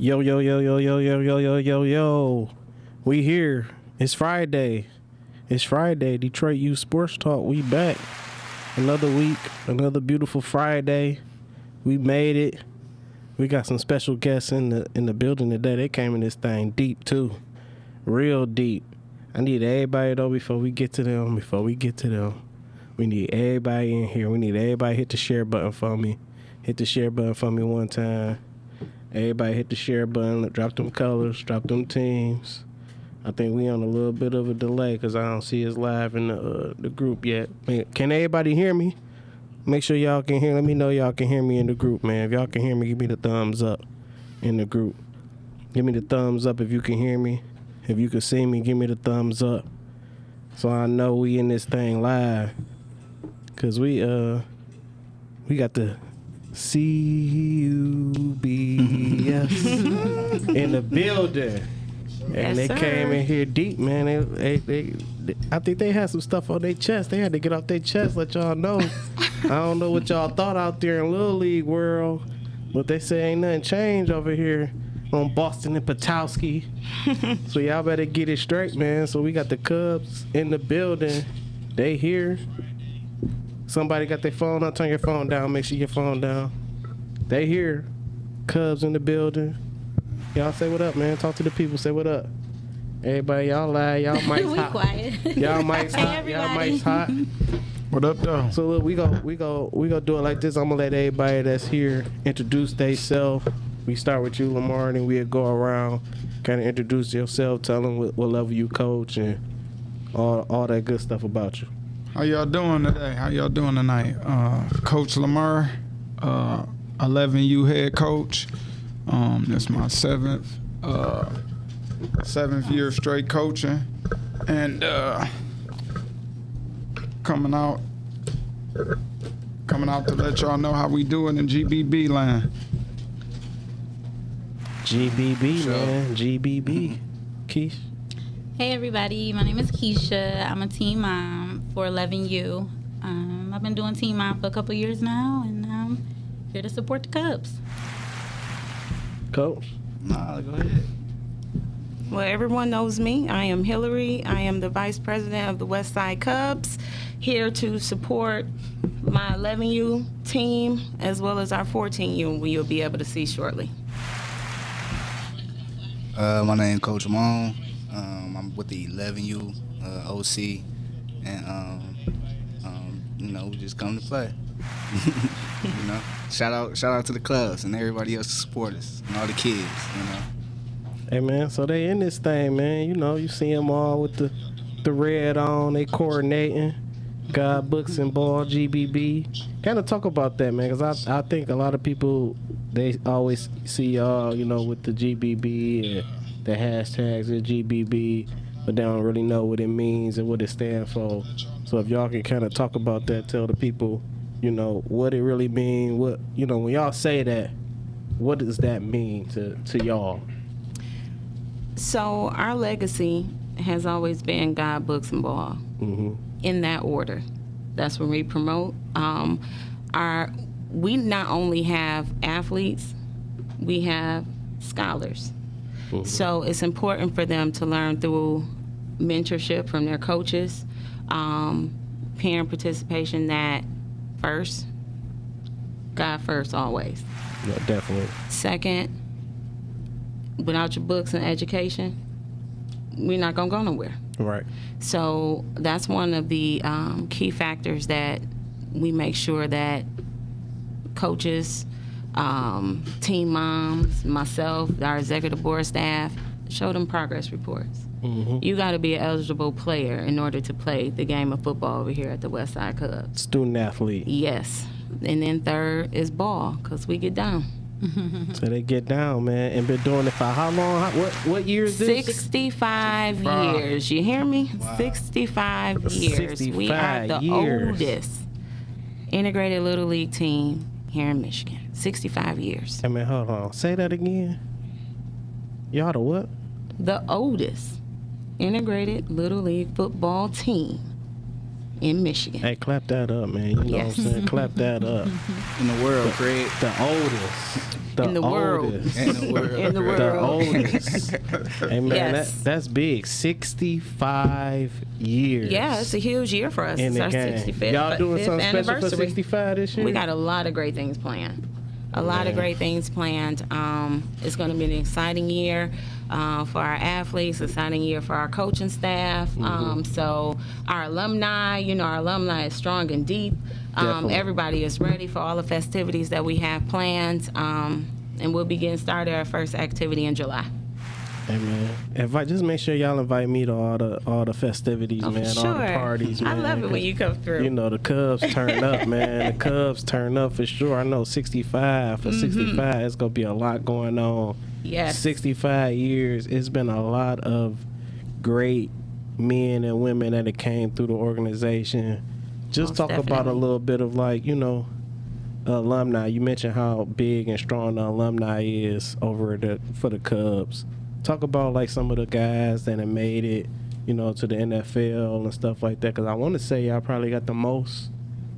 Yo, yo, yo, yo, yo, yo, yo, yo, yo, yo. We here. It's Friday. It's Friday. Detroit Youth Sports Talk. We back. Another week. Another beautiful Friday. We made it. We got some special guests in the building today. They came in this thing deep too. Real deep. I need everybody though before we get to them. We need everybody in here. We need everybody hit the share button for me. Hit the share button for me one time. Everybody hit the share button. Drop them colors. Drop them teams. I think we on a little bit of a delay because I don't see us live in the group yet. Can everybody hear me? Make sure y'all can hear. Let me know y'all can hear me in the group, man. If y'all can hear me, give me the thumbs up in the group. Give me the thumbs up if you can hear me. If you can see me, give me the thumbs up. So I know we in this thing live. Cause we got the CUBS in the building. And they came in here deep, man. They I think they had some stuff on their chest. They had to get off their chest, let y'all know. I don't know what y'all thought out there in Little League world, but they say ain't nothing changed over here on Boston and Patowski. So y'all better get it straight, man. So we got the Cubs in the building. They here. Somebody got their phone on. Turn your phone down. Make sure your phone down. They here. Cubs in the building. Y'all say what up, man. Talk to the people. Say what up. Everybody, y'all live. Y'all mics we hot. Quiet. Y'all mics hot. Y'all mics hot. What up, though? So look, we go do it like this. I'm gonna let everybody that's here introduce themselves. We start with you, Lamar, and then we'll go around, kind of introduce yourself, tell them what level you coach, and all that good stuff about you. How y'all doing today? How y'all doing tonight? Coach Lamar, 11U head coach. That's my seventh year straight coaching, and coming out to let y'all know how we doing in GBB land. GBB, man. GBB. Keish. Hey everybody, my name is Keisha. I'm a team mom for 11U. I've been doing team mom for a couple years now, and I'm here to support the Cubs. Coach. Nah, go ahead. Well, everyone knows me. I am Hillary. I am the vice president of the Westside Cubs, here to support my 11U team as well as our 14U, who you'll be able to see shortly. My name is Coach Amon. I'm with the 11U OC, and we just come to play. Shout out to the clubs and everybody else to support us and all the kids. Hey man, so they in this thing, man. You see them all with the red on. They coordinating. God, books, and ball, GBB. Kind of talk about that, man, because I think a lot of people, they always see y'all, with the GBB and the hashtags of GBB, but they don't really know what it means and what it stands for. So if y'all can kind of talk about that, tell the people, what it really means. What, when y'all say that, what does that mean to y'all? So our legacy has always been God, books, and ball. Mm-hmm. In that order. That's what we promote. We not only have athletes, we have scholars. Mm-hmm. So it's important for them to learn through mentorship from their coaches, parent participation, that first, God first always. Yeah, definitely. Second, without your books and education, we're not going to go nowhere. Right. So that's one of the key factors that we make sure that coaches, team moms, myself, our executive board staff, show them progress reports. Mm-hmm. You got to be an eligible player in order to play the game of football over here at the Westside Cubs. Student athlete. Yes. And then third is ball, because we get down. So they get down, man, and been doing it for how long? What year is this? 65 years. You hear me? Wow. 65 years. 65 we are the oldest integrated Little League team here in Michigan. 65 years. Hey, man, hold on. Say that again. Y'all the what? The oldest integrated Little League football team in Michigan. Hey, clap that up, man. You know what I'm saying? Clap that up. In the world, Craig. The oldest. in the world. oldest. In the world. In the The world. oldest. Hey man, Yes. that's big. 65 years. Yeah, it's a huge year for us. in It's the our game. 65th Y'all doing fifth something special for anniversary. 65 this year? We got a lot of great things planned. A lot of great things planned. It's going to be an exciting year for our athletes, exciting year for our coaching staff. So our alumni, our alumni is strong and deep. Definitely. Everybody is ready for all the festivities that we have planned. And we'll be getting started our first activity in July. Hey man, just make sure y'all invite me to all the festivities, man, For all the sure. parties, man. I love it when 'cause, you come through. the Cubs turn up, man. The Cubs turn up for sure. I know 65 for 65, it's gonna be a lot going on. Yes. 65 years, it's been a lot of great men and women that have came through the organization. Just Most talk about a definitely. little bit of alumni. You mentioned how big and strong the alumni is for the Cubs. Talk about like some of the guys that have made it, to the NFL and stuff like that. Because I want to say y'all probably got the most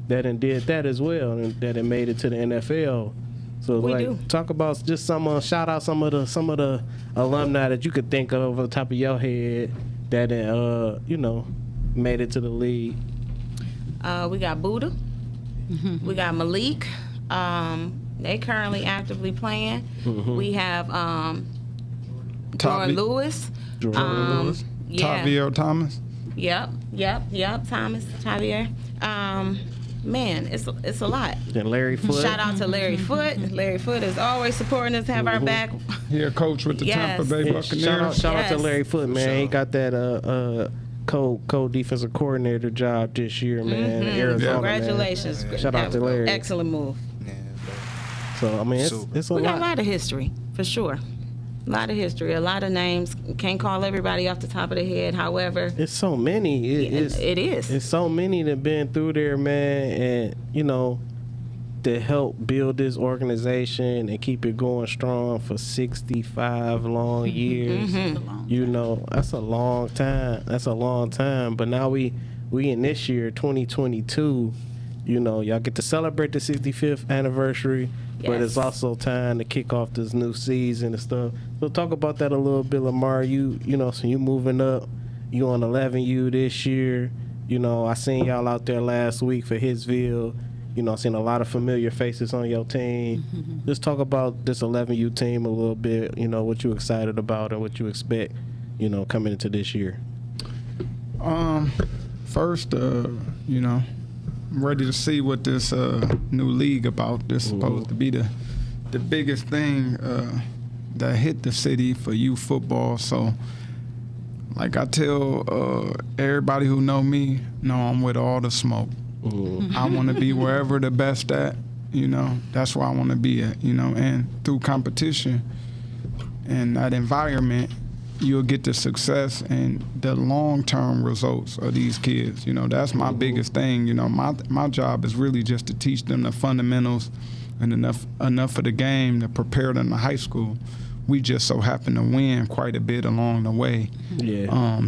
that did that as well, and that it made it to the NFL. So We like, do. talk about just shout out some of the alumni that you could think of on the top of your head that made it to the league. We got Buddha. We got Malik. They currently actively playing. We have Jordan Lewis. Jordan Lewis. Yeah. Tavio Thomas. Yep. Thomas Javier. Man, it's a lot. Then Larry Foote. Shout out to Larry Foote. Larry Foote is always supporting us, have our back. He a coach with the Yes. Tampa Bay Yeah, Buccaneers. shout out to Yes. Larry Foote, man. Sure. He got that co-defensive coordinator job this year, man. in Arizona, Congratulations. Man. Shout out to Larry. Excellent move. Yeah, So I mean, Super. it's a We got a lot. lot of history, for sure. A lot of history, a lot of names. Can't call everybody off the top of the head. However, It's so many. it is. It's so many that been through there, man, and to help build this organization and keep it going strong for 65 long years. That's a long time. But now we in this year, 2022. Y'all get to celebrate the 65th anniversary, but it's Yes. also time to kick off this new season and stuff. So talk about that a little bit, Lamar. So you moving up. You on 11U this year. I seen y'all out there last week for Hitsville. Seen a lot of familiar faces on your team. Just talk about this 11U team a little bit. What you excited about and what you expect. Coming into this year. First, I'm ready to see what this new league about. This is supposed to be the biggest thing that hit the city for youth football. So, like I tell everybody who know me, I'm with all the smoke. I want to be wherever the best at. That's where I want to be at. And through competition and that environment, you'll get the success and the long-term results of these kids. That's my biggest thing. My job is really just to teach them the fundamentals and enough of the game to prepare them to high school. We just so happen to win quite a bit along the way. Yeah.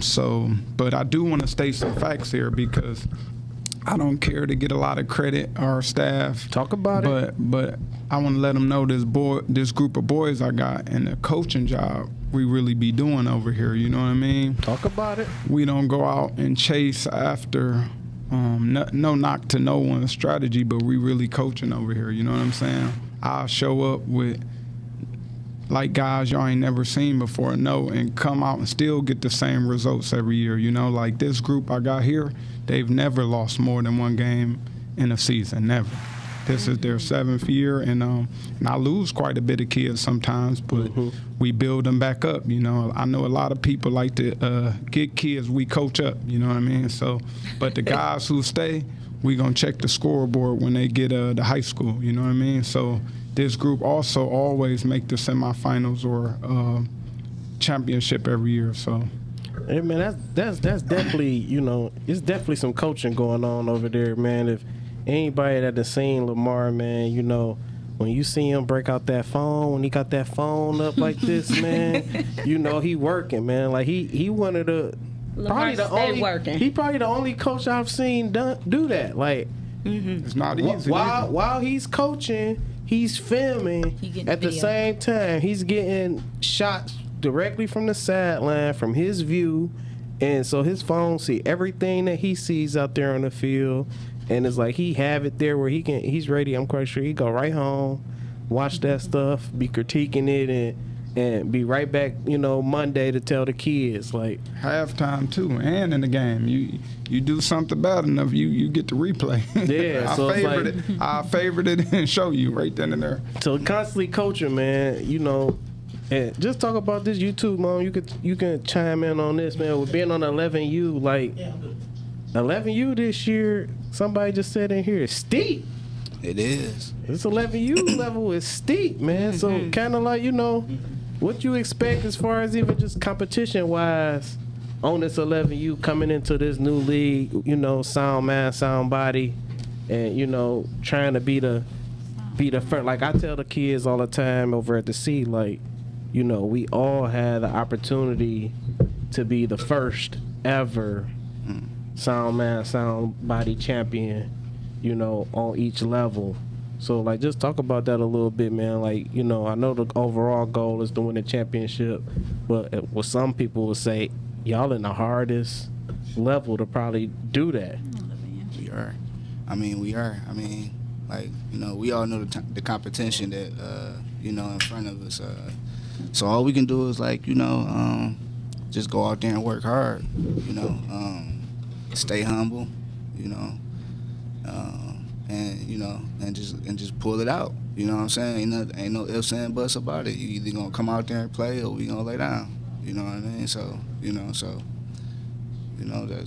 But I do want to state some facts here because I don't care to get a lot of credit, our staff. Talk about it. But I want to let them know this group of boys I got and the coaching job we really be doing over here. You know what I mean? Talk about it. We don't go out and chase after no knock to no one's strategy, but we really coaching over here. You know what I'm saying? I'll show up with like guys y'all ain't never seen before, and come out and still get the same results every year. Like this group I got here, they've never lost more than one game in a season, never. This is their 7th year, and I lose quite a bit of kids sometimes, but we build them back up. I know a lot of people like to get kids we coach up. You know what I mean? So, but the guys who stay, we gonna check the scoreboard when they get to high school. You know what I mean? So this group also always make the semifinals or championship every year. So. Hey man, that's definitely it's definitely some coaching going on over there, man. If anybody that has seen Lamar, man, when you see him break out that phone, when he got that phone up like this, man, he working, man. Like he one of the Lamar stay working. He probably the only coach I've seen do that. Like It's not easy. while he's coaching, he's filming He getting at the video. same time. He's getting shots directly from the sideline, from his view. And so his phone see everything that he sees out there on the field. And it's like he have it there where he's ready. I'm quite sure he go right home, watch that stuff, be critiquing it, and be right back, Monday to tell the kids, like, Halftime too, and in the game, you do something bad enough, you get to replay. Yeah, so it's like- I favorite it and show you right then and there. so constantly coaching, man, and just talk about this YouTube, Mom. You can chime in on this, man. With being on 11U, like 11U this year, somebody just said in here, it's steep. It is. This 11U level is steep, man. So kind of like, what you expect as far as even just competition wise on this 11U coming into this new league, sound man, sound body, and trying to be the first. Like I tell the kids all the time over at the C, like, we all had the opportunity to be the first ever sound man, sound body champion, on each level. So, like, just talk about that a little bit, man. Like, I know the overall goal is to win the championship, but what some people would say, y'all in the hardest level to probably do that. We are. We are. Like, we all know the competition that, in front of us. So all we can do is, like, just go out there and work hard, stay humble, and just pull it out. You know what I'm saying? Ain't no ifs and buts about it. You either gonna come out there and play, or we gonna lay down. You know what I mean? So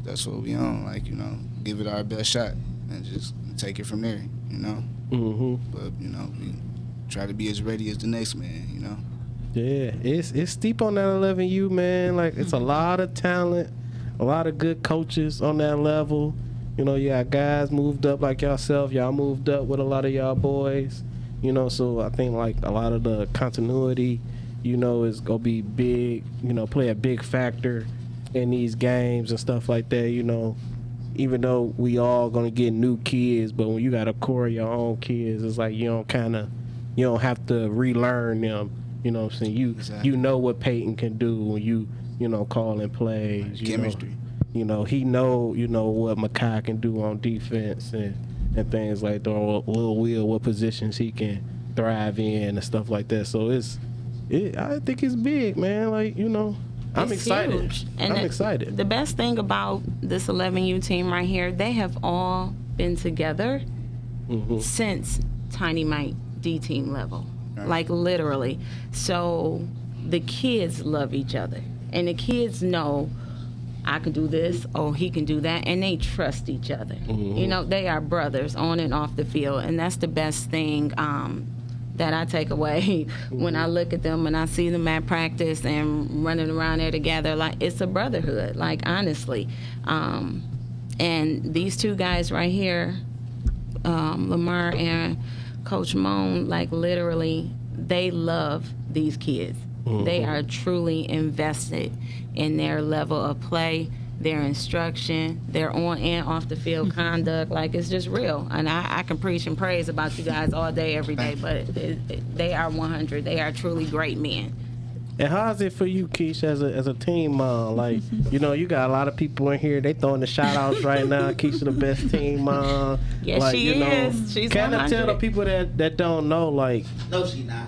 that's what we on. Like, give it our best shot and just take it from there. Mm-hmm. But we try to be as ready as the next man. Yeah, it's steep on that 11U, man. Like, it's a lot of talent, a lot of good coaches on that level. You got guys moved up like yourself. Y'all moved up with a lot of y'all boys. So I think, like, a lot of the continuity, is going to be big, play a big factor in these games and stuff like that, Even though we all going to get new kids, but when you got a core of your own kids, it's like you don't have to relearn them. You know what I'm saying? Exactly. You know what Peyton can do when you calling plays. Chemistry. He know what Makai can do on defense and things like that. Or Lil Will, what positions he can thrive in and stuff like that. So I think it's big, man. Like, I'm It's excited. huge. And I'm excited. The best thing about this 11U team right here, they have all been together since Tiny Mike D team level. Like, literally. So the kids love each other. And the kids know I can do this, or he can do that, and they trust each other. They are brothers on and off the field, and that's the best thing that I take away when I look at them and I see them at practice and running around there together. Like, it's a brotherhood, like, honestly. And these two guys right here, Lamar and Coach Moan, like, literally, they love these kids. They are truly invested in their level of play, their instruction, their on and off the field conduct. Like, it's just real. And I can preach and praise about you guys all day, every day, but they are 100. They are truly great men. And how is it for you, Keisha, as a team mom? Like, you got a lot of people in here. They throwing the shout outs right now. Keisha, the best team mom. Yes, like, she is. She's kind of 100. tell the people that don't know, like, No, she not.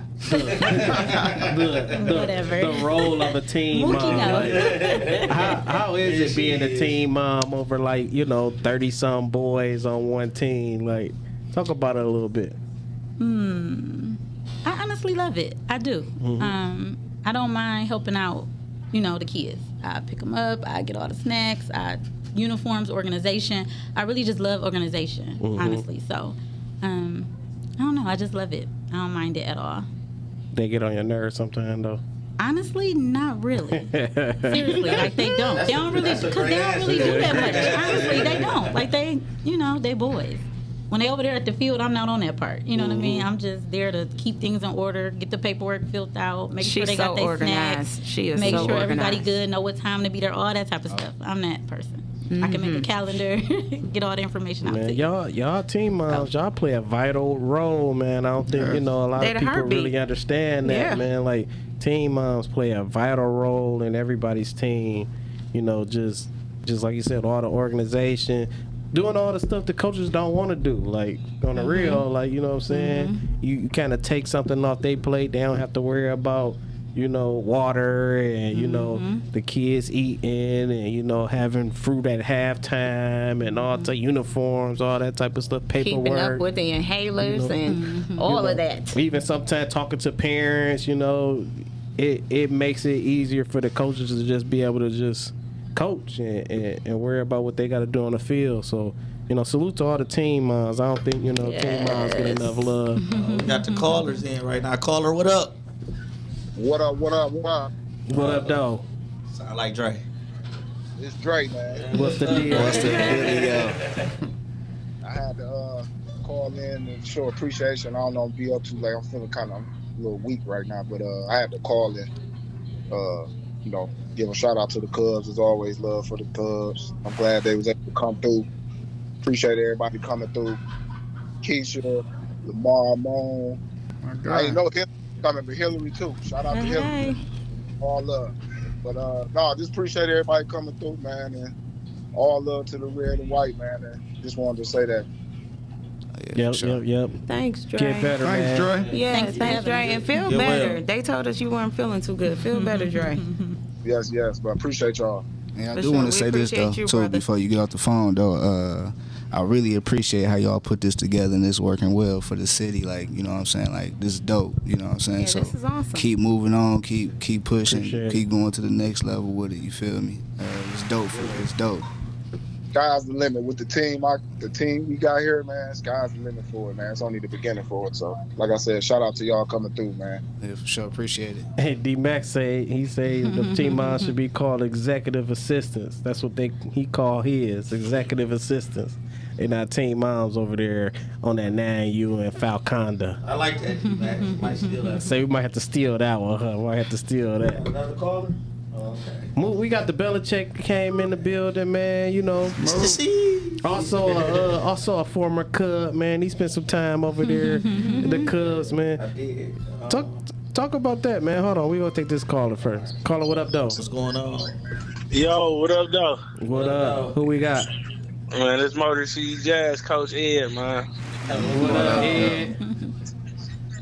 Whatever. the role of a team Mookie mom. knows. Like, how is it being a team mom over, like, 30-some boys on one team? Like, talk about it a little bit. I honestly love it. I do. I don't mind helping out, the kids. I pick them up. I get all the snacks. Uniforms, organization. I really just love organization, honestly. So, I don't know. I just love it. I don't mind it at all. They get on your nerves sometimes, though. Honestly, not really. Seriously, like, they don't. They don't really, because they don't really do that much. Honestly, they don't. Like, they boys. When they over there at the field, I'm not on that part. You know what I mean? I'm just there to keep things in order, get the paperwork filled out, make sure they got their snacks. She is make so sure organized. everybody good, know what time to be there, all that type of stuff. I'm that person. I can make a calendar, get all the information out Man, to you. y'all team moms, y'all play a vital role, man. I don't think a lot They of the people heartbeat. really understand that, Yeah. man. Like team moms play a vital role in everybody's team. Just like you said, all the organization, doing all the stuff the coaches don't want to do. Like on the real, like you know what I'm saying. You kind of take something off their plate. They don't have to worry about water and the kids eating and having fruit at halftime and all the uniforms, all that type of stuff, paperwork. Keeping up with the inhalers and all of that. Even sometimes talking to parents, it makes it easier for the coaches to just be able to just coach and worry about what they got to do on the field. So salute to all the team moms. I don't think team moms get enough love. We got the callers in right now. Caller, what up? What up, what up, what up? What up, though? Sound like Dre. It's Dre, man. What's the deal? What's the deal? I had to call in and show appreciation. I don't know, be up too late. I'm feeling kind of a little weak right now, but I had to call in. Give a shout out to the Cubs. As always, love for the Cubs. I'm glad they was able to come through. Appreciate everybody coming through. Keisha, Lamar, Moan. My I God. didn't know him coming, but Hillary too. Shout out to Hillary. All love. But just appreciate everybody coming through, man, and all love to the red and white, man. And just wanted to say that. Yep. Thanks, Dre. Get better, Thanks, man. Dre. Yeah, Thanks for thanks, having Dre. us. And feel Get better. well. They told us you weren't feeling too good. Feel better, Dre. Yes, but I appreciate y'all. And I For do sure. want We to say this though, appreciate you, too, brother. before you get off the phone though. I really appreciate how y'all put this together and it's working well for the city. Like, you know what I'm saying? Like, this is dope. You know what I'm saying? Yeah, So this is awesome. keep moving on, keep pushing, Appreciate it. keep going to the next level with it. You feel me? It's dope. It's dope. Sky's the limit with the team. The team we got here, man. Sky's the limit for it, man. It's only the beginning for it. So, like I said, shout out to y'all coming through, man. Yeah, for sure. Appreciate it. Hey, D-Max he say the team moms should be called executive assistants. That's what he call his, executive assistants. They're not team moms over there on that 9U and Falconda. I like that. You might steal that. So we might have to steal that one, huh? Might have to steal that. Another caller? Oh, okay. We got the Belichick came in the building, man. See? Also a former Cub, man. He spent some time over there in the Cubs, I man. did. Talk about that, man. Hold on, we gonna take this caller first. Caller, what up, though? What's going on? Yo, what up, though? What up? Who we got? Man, this Motor City Jazz Coach Ed, man. What up, Ed?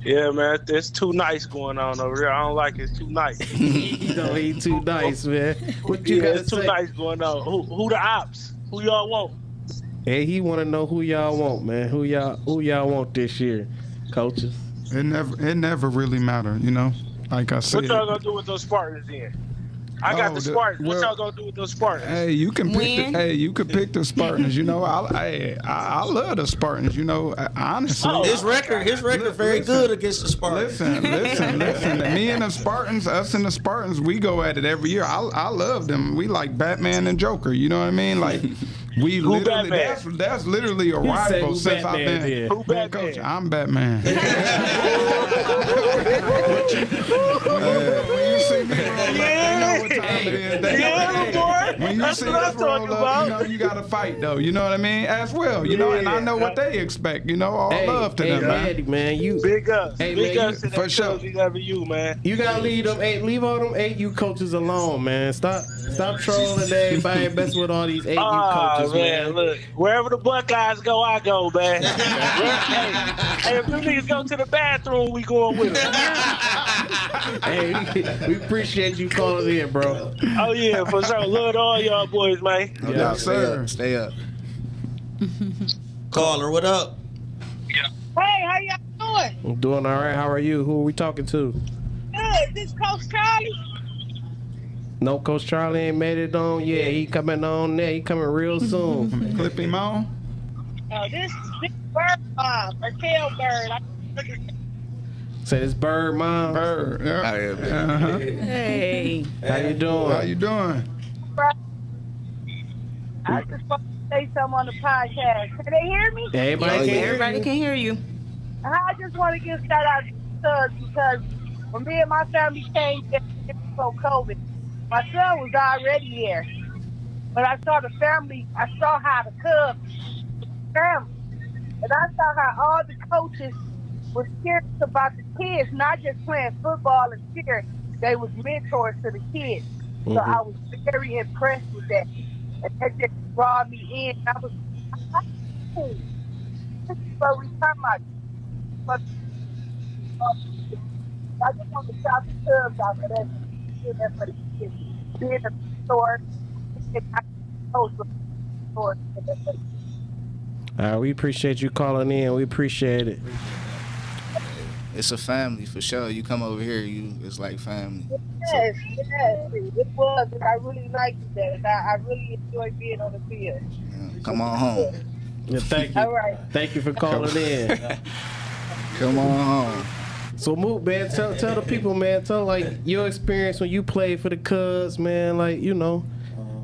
Yeah, man, it's too nice going on over there. I don't like it. It's too nice. He too nice, man. What you gotta it's too say? nice going on. Who the ops? Who y'all want? Hey, he wanna know who y'all want, man. Who y'all want this year, coaches? It never really mattered, Like I said. What y'all gonna do with those Spartans then? I got the Spartans. What y'all gonna do with those Spartans? Hey, you can Win. pick the Spartans. I love the Spartans. Honestly, Oh. His record very good against the Spartans. Listen. Me and the Spartans, us and the Spartans, we go at it every year. I love them. We like Batman and Joker. You know what I mean? Like we Who literally Batman? that's literally a He said rival who since I've Batman been. did. Who Man, Batman? Coach, I'm Batman. When you see me roll up, they know what time it is. Yeah, boy. When you That's see what us I'm talking roll up, about. you gotta fight though. You know what I mean? As well, and I know what they expect. All love to them, man. Eddie, man. You Big ups. Hey, Big man, ups to for that sure. Cubs. We love you, man. You gotta leave all them 8U coaches alone, man. Stop trolling everybody and mess with all these 8U coaches, man. Look, wherever the Buckeyes go, I go, man. hey, if them niggas go to the bathroom, we going with them. Hey, we appreciate you calling in, bro. Oh, yeah, for sure. Love to all y'all boys, man. No Yeah, doubt. sir. Stay up. Caller, what up? Hey, how y'all doing? I'm doing all right. How are you? Who are we talking to? Good. This Coach Charlie. No, Coach Charlie ain't made it on yet. He coming on there. He coming real soon. Clip him on. This Bird Raquel Bird. Say this Bird, Mom. Bird. Yeah. Out here, man. Uh-huh. Hey. How you doing? How you doing? I just want to say something on the podcast. Can they hear me? Everybody Oh, can yeah. hear Everybody you. can hear you. I just want to give shout out to Sons because when me and my family came here before COVID, my son was already there. But I saw the family. I saw how the Cubs family, and I saw how all the coaches was serious about the kids, not just playing football and cheer. They was mentors to the kids. So I was very impressed with that. And that just brought me in. I was like, this is what we talking about. But, I just want to shout the Cubs out for that. For the kids. Being a mentor. We appreciate you calling in. We appreciate it. It's a family for sure. You come over here, it's like family. Yes, it was. And I really liked that. I really enjoyed being on the field. Yeah, come on home. Yeah, thank you. All right. Thank you for calling in. Come on home. So, Mook, man, tell the people, man, tell like your experience when you played for the Cubs, man. Like, you know,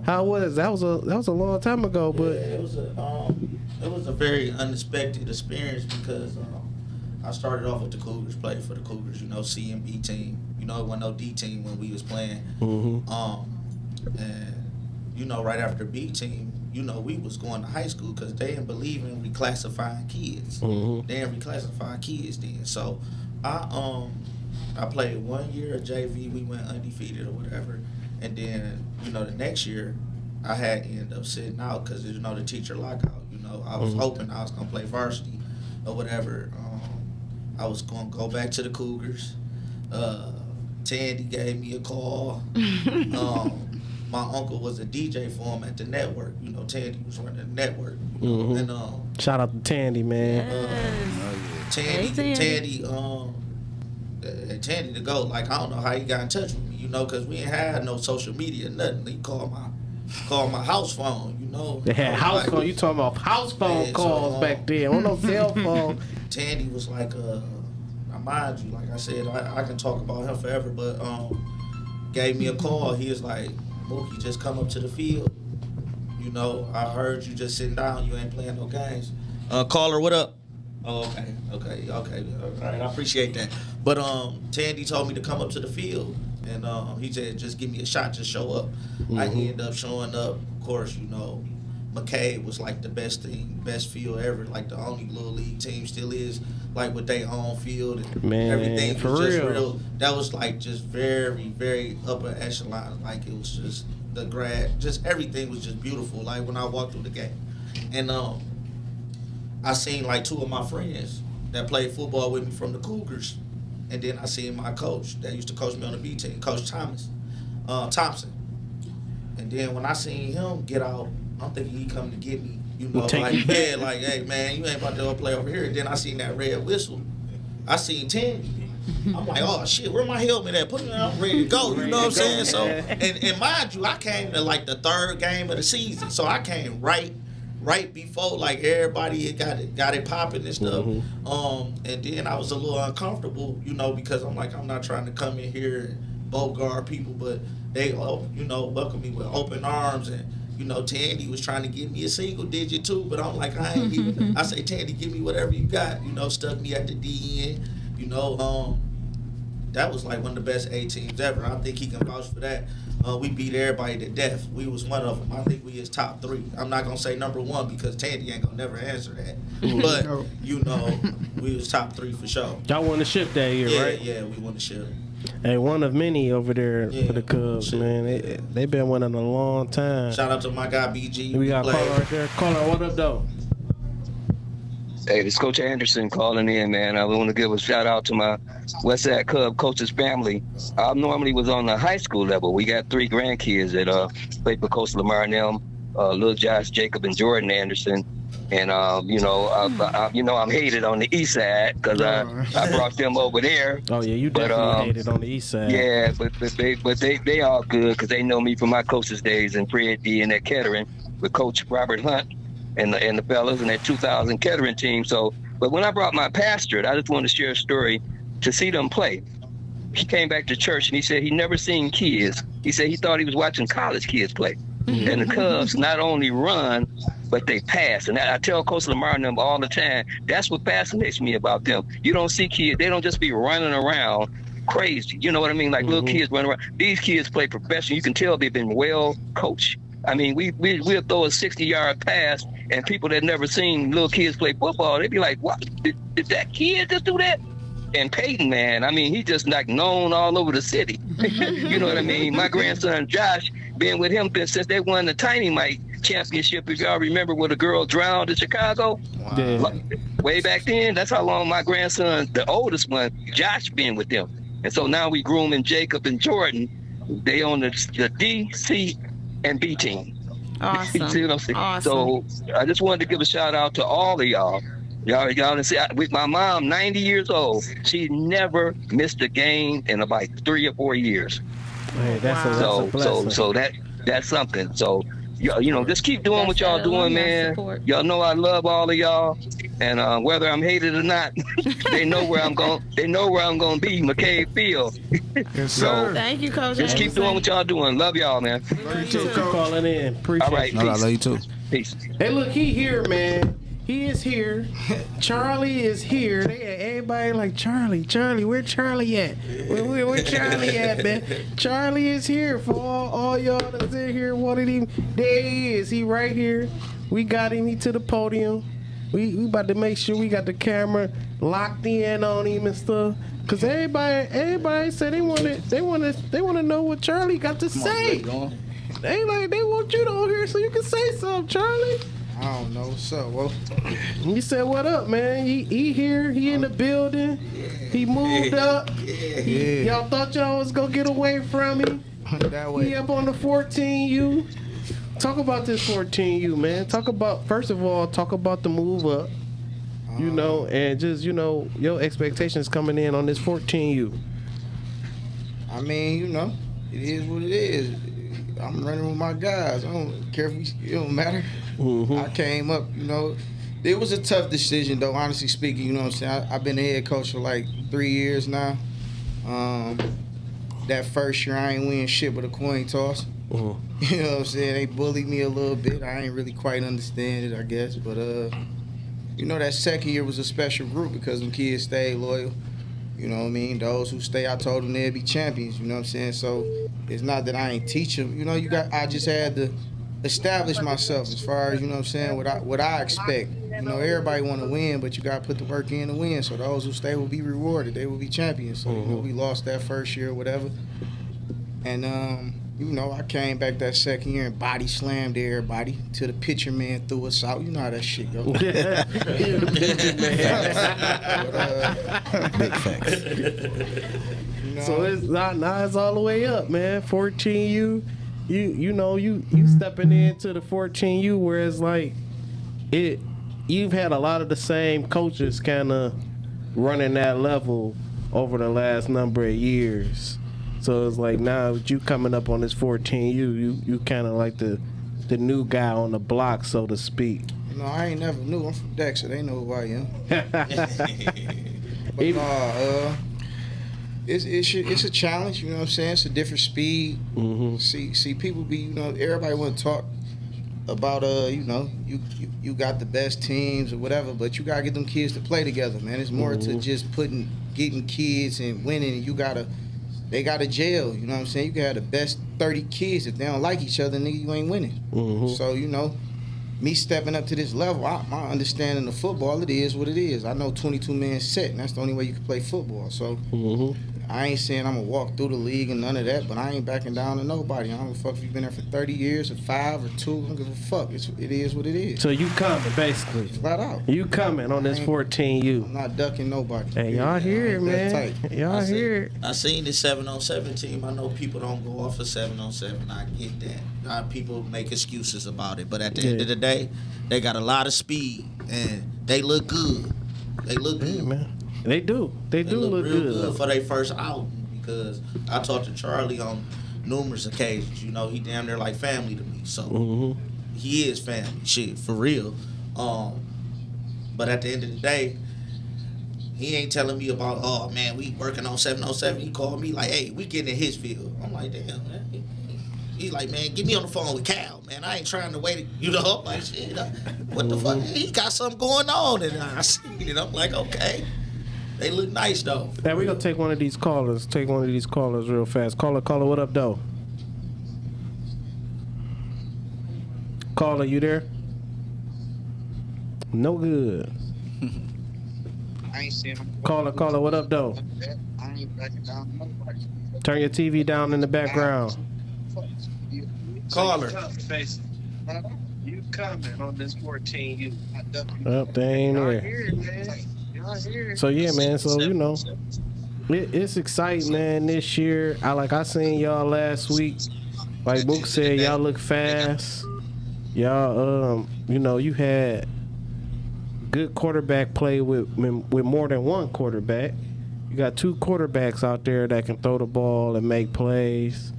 how was that? Was a long time ago, but it was a very unexpected experience because I started off with the Cougars, played for the Cougars, you know, C and B team. You know, it wasn't no D team when we was playing. And you know, right after B team, you know, we was going to high school because they didn't believe in reclassifying kids. They didn't reclassify kids then. So I played 1 year of JV. We went undefeated or whatever, and then you know the next year I had to end up sitting out because you know the teacher lockout. You know, I was hoping I was gonna play varsity or whatever. I was gonna go back to the Cougars. Tandy gave me a call. My uncle was a DJ for him at the network. You know, Tandy was running the network. And shout out to Tandy, man. Tandy, the GOAT. Like I don't know how he got in touch with me. You know, because we ain't had no social media, nothing. He called my house phone. You know, they had house phone. You talking about house phone calls back then? On no cell phone. Tandy was like, mind you, like I said, I can talk about him forever, but gave me a call. He was like, Mookie, just come up to the field. You know, I heard you just sitting down. You ain't playing no games. Caller, what up? Oh, okay. All right, I appreciate that. But Tandy told me to come up to the field, and he said, just give me a shot, just show up. I ended up showing up. Of course, you know, McCabe was like the best field ever. Like the only little league team still is, like with their home field and everything was just real. That was like just very, very upper echelon. Like it was just just everything was just beautiful. Like when I walked through the game, and I seen like two of my friends that played football with me from the Cougars, and then I seen my coach that used to coach me on the B team, Coach Thompson. And then when I seen him get out, I'm thinking he coming to get me, you know, like, yeah, like, hey, man, you ain't about to go play over here. And then I seen that red whistle. I seen Tandy. I'm like, oh, shit, where my helmet at? Put it on, I'm ready to go, you know what I'm saying? So, and mind you, I came to, like, the third game of the season. So I came right before, like, everybody got it popping and stuff. And then I was a little uncomfortable, you know, because I'm like, I'm not trying to come in here and bogart people, but they, you know, welcomed me with open arms. And you know, Tandy was trying to give me a single digit too, but I'm like, I ain't even. I say, Tandy, give me whatever you got. You know, stuck me at the D end. You know, that was like one of the best A teams ever. I think he can vouch for that. We beat everybody to death. We was one of them. I think we is top 3. I'm not gonna say number 1 because Tandy ain't gonna never answer that. But you know, we was top 3 for sure. Y'all won the ship that year, right? Yeah, we won the ship. Hey, one of many over there for the Cubs, man. They been winning a long time. Shout out to my guy BG. We got a caller right there. Caller, what up, though? Hey, this is Coach Anderson calling in, man. I want to give a shout out to my Westside Cub coaches family. I normally was on the high school level. We got 3 grandkids that played for Coach Lamar and them, Lil Josh, Jacob, and Jordan Anderson. And you know, I'm hated on the east side because I brought them over there. Oh yeah, you definitely hated on the east side. Yeah, but they all good because they know me from my coach's days in Fred D and at Kettering with Coach Robert Hunt and the fellas and that 2000 Kettering team. So, but when I brought my pastor, I just wanted to share a story to see them play. He came back to church and he said he never seen kids. He said he thought he was watching college kids play. And the Cubs not only run, but they pass. And I tell Coach Lamar and them all the time, that's what fascinates me about them. You don't see kids, they don't just be running around crazy. You know what I mean? Like little kids running around. These kids play professional. You can tell they've been well coached. I mean, we'll throw a 60-yard pass, and people that never seen little kids play football, they'd be like, "What? Did that kid just do that?" And Peyton, man, I mean, he just like known all over the city. You know what I mean? My grandson Josh, been with him since they won the Tiny Mike championship. If y'all remember where the girl drowned in Chicago, way back then, that's how long my grandson, the oldest one, Josh, been with them. And so now we grooming Jacob and Jordan. They on the D, C, and B team. Awesome. See what I'm saying? Awesome. So I just wanted to give a shout out to all of y'all. Y'all see, with my mom, 90 years old, she never missed a game in about 3 or 4 years. Hey, that's a blessing. So that's something. So you know, just keep doing what y'all doing, man. Y'all know I love all of y'all, and whether I'm hated or not, they know where I'm going. They know where I'm going to be, McCabe Field. Yes, sir. Thank you, Coach. Just keep doing what y'all doing. Love y'all, man. Appreciate you calling in. Appreciate all right, you. No, I love you too. Peace. Hey, look, he here, man. He is here. Charlie is here. Everybody like, Charlie, where Charlie at? Where Charlie at, man? Charlie is here for all y'all that's in here wanted him. There he is. He right here. We got him. He to the podium. We about to make sure we got the camera locked in on him and stuff. Cause everybody said they want to know what Charlie got to say. They want you on here so you can say something, Charlie. I don't know what's up. Well, he said, "What up, man? He here. He in the building. He moved up. Y'all thought y'all was gonna get away from him. That way. He up on the 14U. Talk about this 14U, man. First of all, talk about the move up. You know, and just your expectations coming in on this 14U. I mean, it is what it is. I'm running with my guys. I don't care if it don't matter. Mm-hmm. I came up, it was a tough decision though, honestly speaking, you know what I'm saying? I've been a head coach for like 3 years now. That first year I ain't win shit but a coin toss. Mm-hmm. You know what I'm saying? They bullied me a little bit. I ain't really quite understand it, I guess. But that second year was a special group because them kids stayed loyal. You know what I mean? Those who stay, I told them they'd be champions, you know what I'm saying? So it's not that I ain't teach them. I just had to establish myself as far as, you know what I'm saying, what I expect. Everybody want to win, but you got to put the work in to win. So those who stay will be rewarded. They will be champions. So, we lost that first year or whatever. And, I came back that second year and body slammed everybody till the pitcher man threw us out. You know how that shit goes. Big facts. So it's now it's all the way up, man. 14U. You stepping into the 14U where it's like you've had a lot of the same coaches kind of running that level over the last number of years. So it's like now with you coming up on this 14U, you kind of like the new guy on the block, so to speak. No, I ain't never knew. I'm from Dexter. They know who I am. But it's a challenge. You know what I'm saying? It's a different speed. Mm-hmm. See, people be everybody want to talk about you got the best teams or whatever, but you gotta get them kids to play together, man. It's more to just getting kids and winning. And they got a jail. You know what I'm saying? You can have the best 30 kids if they don't like each other, nigga, you ain't winning. Mm-hmm. So me stepping up to this level, my understanding of football, it is what it is. I know 22-man set, and that's the only way you can play football. So I ain't saying I'm going to walk through the league and none of that, but I ain't backing down to nobody. I don't give a fuck if you've been there for 30 years or 5 or 2. I don't give a fuck. It is what it is. So you coming, basically. Flat out. You coming on this 14U. I'm not ducking nobody. Hey, y'all hear it, man. Y'all hear it. I seen the 7-on-7 team. I know people don't go off of 7-on-7. I get that. People make excuses about it. But at the end of the day, they got a lot of speed, and they look good. They look good. Man. They do. They do look real good for their first outing, because I talked to Charlie on numerous occasions. He damn near like family to me. So he is family, shit, for real. But at the end of the day, he ain't telling me about, oh man, we working on 7-on-7. He called me like, hey, we getting in his field. I'm like, damn, man. He's like, man, get me on the phone with Cal, man. I ain't trying to wait, I'm like, shit, what the fuck? He got something going on, and I seen it. I'm like, okay. They look nice though. Now we gonna take one of these callers. Take one of these callers real fast. Caller, what up, though? Caller, you there? No good. I ain't seen him. Caller, what up, though? I ain't backing down nobody. Turn your TV down in the background. Caller. You comment on this 14U. Up, they ain't here. So yeah, man. So you know, it's exciting, man. This year, I seen y'all last week. Like Mook said, y'all look fast. Y'all, you know, you had good quarterback play with more than one quarterback. You got two quarterbacks out there that can throw the ball and make plays.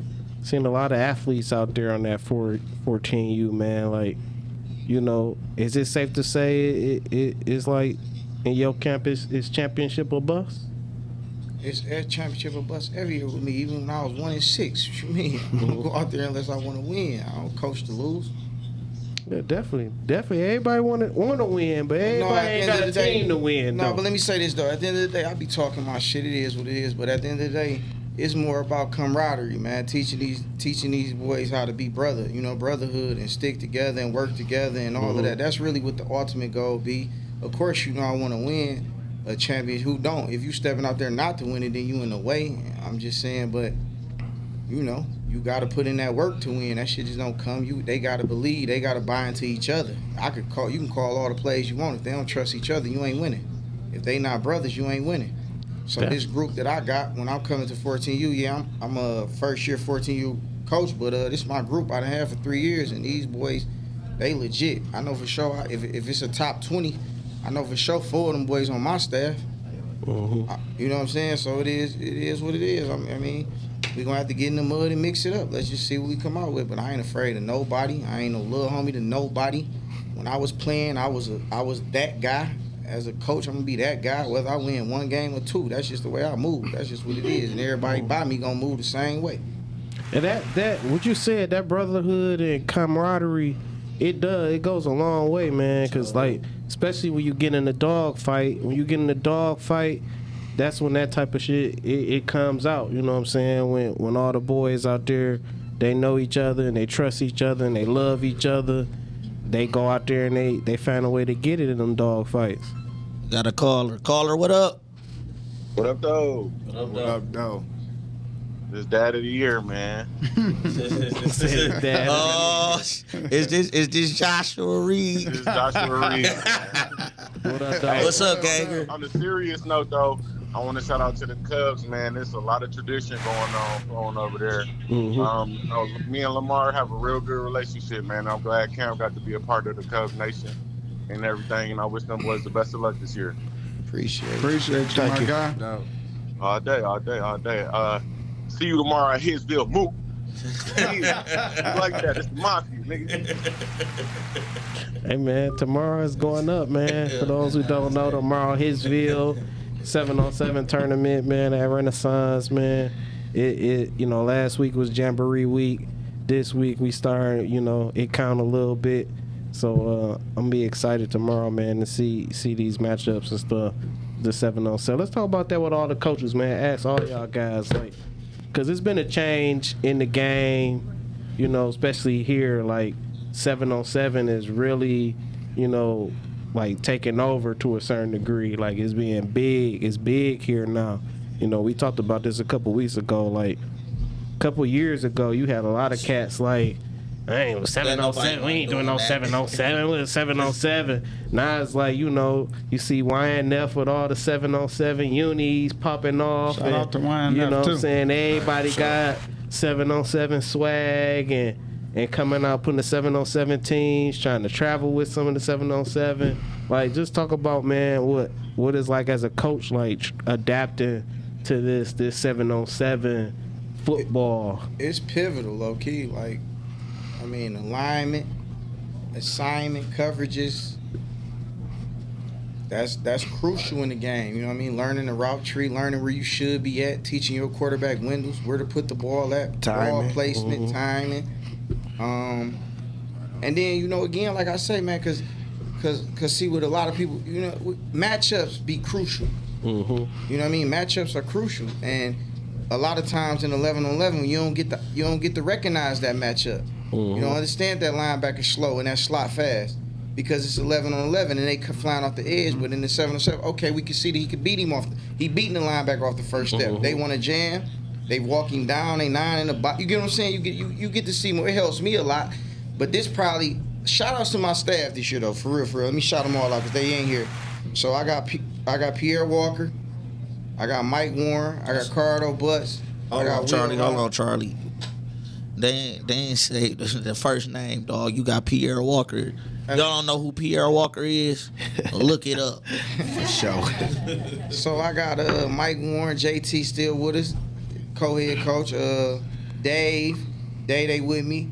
Seen a lot of athletes out there on that 14U, man. Like, you know, is it safe to say it's like in your camp it's championship or bust? It's a championship or bust every year with me. Even when I was 1-6, what you mean? I don't go out there unless I want to win. I don't coach to lose. Yeah, definitely. Everybody want to win, but everybody ain't got a team to win. No, but let me say this though. At the end of the day, I be talking my shit. It is what it is. But at the end of the day, it's more about camaraderie, man. Teaching these boys how to be brother. You know, brotherhood and stick together and work together and all of that. That's really what the ultimate goal be. Of course, you know I want to win a champion. Who don't? If you stepping out there not to win it, then you in the way. I'm just saying, but you know, you got to put in that work to win. That shit just don't come. They got to believe. They got to buy into each other. You can call all the plays you want. If they don't trust each other, you ain't winning. If they not brothers, you ain't winning. So this group that I got when I'm coming to 14U, yeah, I'm a first year 14U coach, but this is my group I done had for 3 years, and these boys, they legit. I know for sure if it's a top 20, I know for sure 4 of them boys on my staff. You know what I'm saying? So it is what it is. I mean, we gonna have to get in the mud and mix it up. Let's just see what we come out with. But I ain't afraid of nobody. I ain't no little homie to nobody. When I was playing, I was that guy. As a coach, I'm gonna be that guy, whether I win 1 game or 2. That's just the way I move. That's just what it is. And everybody by me gonna move the same way. And that what you said, that brotherhood and camaraderie, it goes a long way, man. Cause like, especially when you get in a dog fight, that's when that type of shit it comes out. You know what I'm saying? When all the boys out there, they know each other and they trust each other and they love each other. They go out there and they find a way to get it in them dog fights. Got a caller. Caller, what up? What up, though? What up, though? This dad of the year, man. Oh, is this Joshua Reed? This is Joshua Reed. What up, though? What's up, Ganger? On a serious note, though, I want to shout out to the Cubs, man. There's a lot of tradition going over there. Me and Lamar have a real good relationship, man. I'm glad Cam got to be a part of the Cubs Nation and everything, and I wish them boys the best of luck this year. Appreciate you, my guy. No. All day. See you tomorrow at Hitsville. Mook. Like that. It's the mafia, nigga. Hey, man, tomorrow is going up, man. For those who don't know, tomorrow, Hitsville 7-on-7 tournament, man, at Renaissance, man. It you know, last week was Jamboree week. This week we started, you know, it count a little bit. So I'm gonna be excited tomorrow, man, to see these matchups and stuff. The 7-on-7. Let's talk about that with all the coaches, man. Ask all y'all guys, like, because it's been a change in the game, you know, especially here. Like 7-on-7 is really, you know, like taking over to a certain degree. Like it's being big. It's big here now. You know, we talked about this a couple weeks ago. Like a couple years ago, you had a lot of cats like, I ain't 7-on-7. We ain't doing no 7-on-7. We're 7-on-7. Now it's like, you know, you see YNF with all the 7-on-7 unis popping off. Shout out to YNF, you know what too. I'm saying? Everybody got 7-on-7 swag and coming out putting the 7-on-7 teams, trying to travel with some of the 7-on-7. Like, just talk about, man, what is like as a coach, like adapting to this 7-on-7 football. It's pivotal, low key. Like, I mean, alignment, assignment, coverages. That's crucial in the game. You know what I mean? Learning the route tree, learning where you should be at, teaching your quarterback windows, where to put the ball at, ball placement, timing. And then, you know, again, like I say, man, cause see, with a lot of people, you know, matchups be crucial. You know what I mean? Matchups are crucial, and a lot of times in 11-on-11, you don't get to recognize that matchup. You don't understand that linebacker slow and that slot fast because it's 11 on 11 and they flying off the edge. But in the 7 on 7, okay, we can see that he could beat him off. He beating the linebacker off the first step. They want to jam. They walk him down. They 9 in the box. You get what I'm saying? You get to see more. It helps me a lot. But this probably shout outs to my staff this year though, for real. Let me shout them all out because they ain't here. So I got Pierre Walker. I got Mike Warren. I got Cardo Butts. Hold on, Charlie. They ain't say the first name, dog. You got Pierre Walker. Y'all don't know who Pierre Walker is? Look it up. For sure. So I got Mike Warren, JT still with us, co-head coach. Dave, they with me.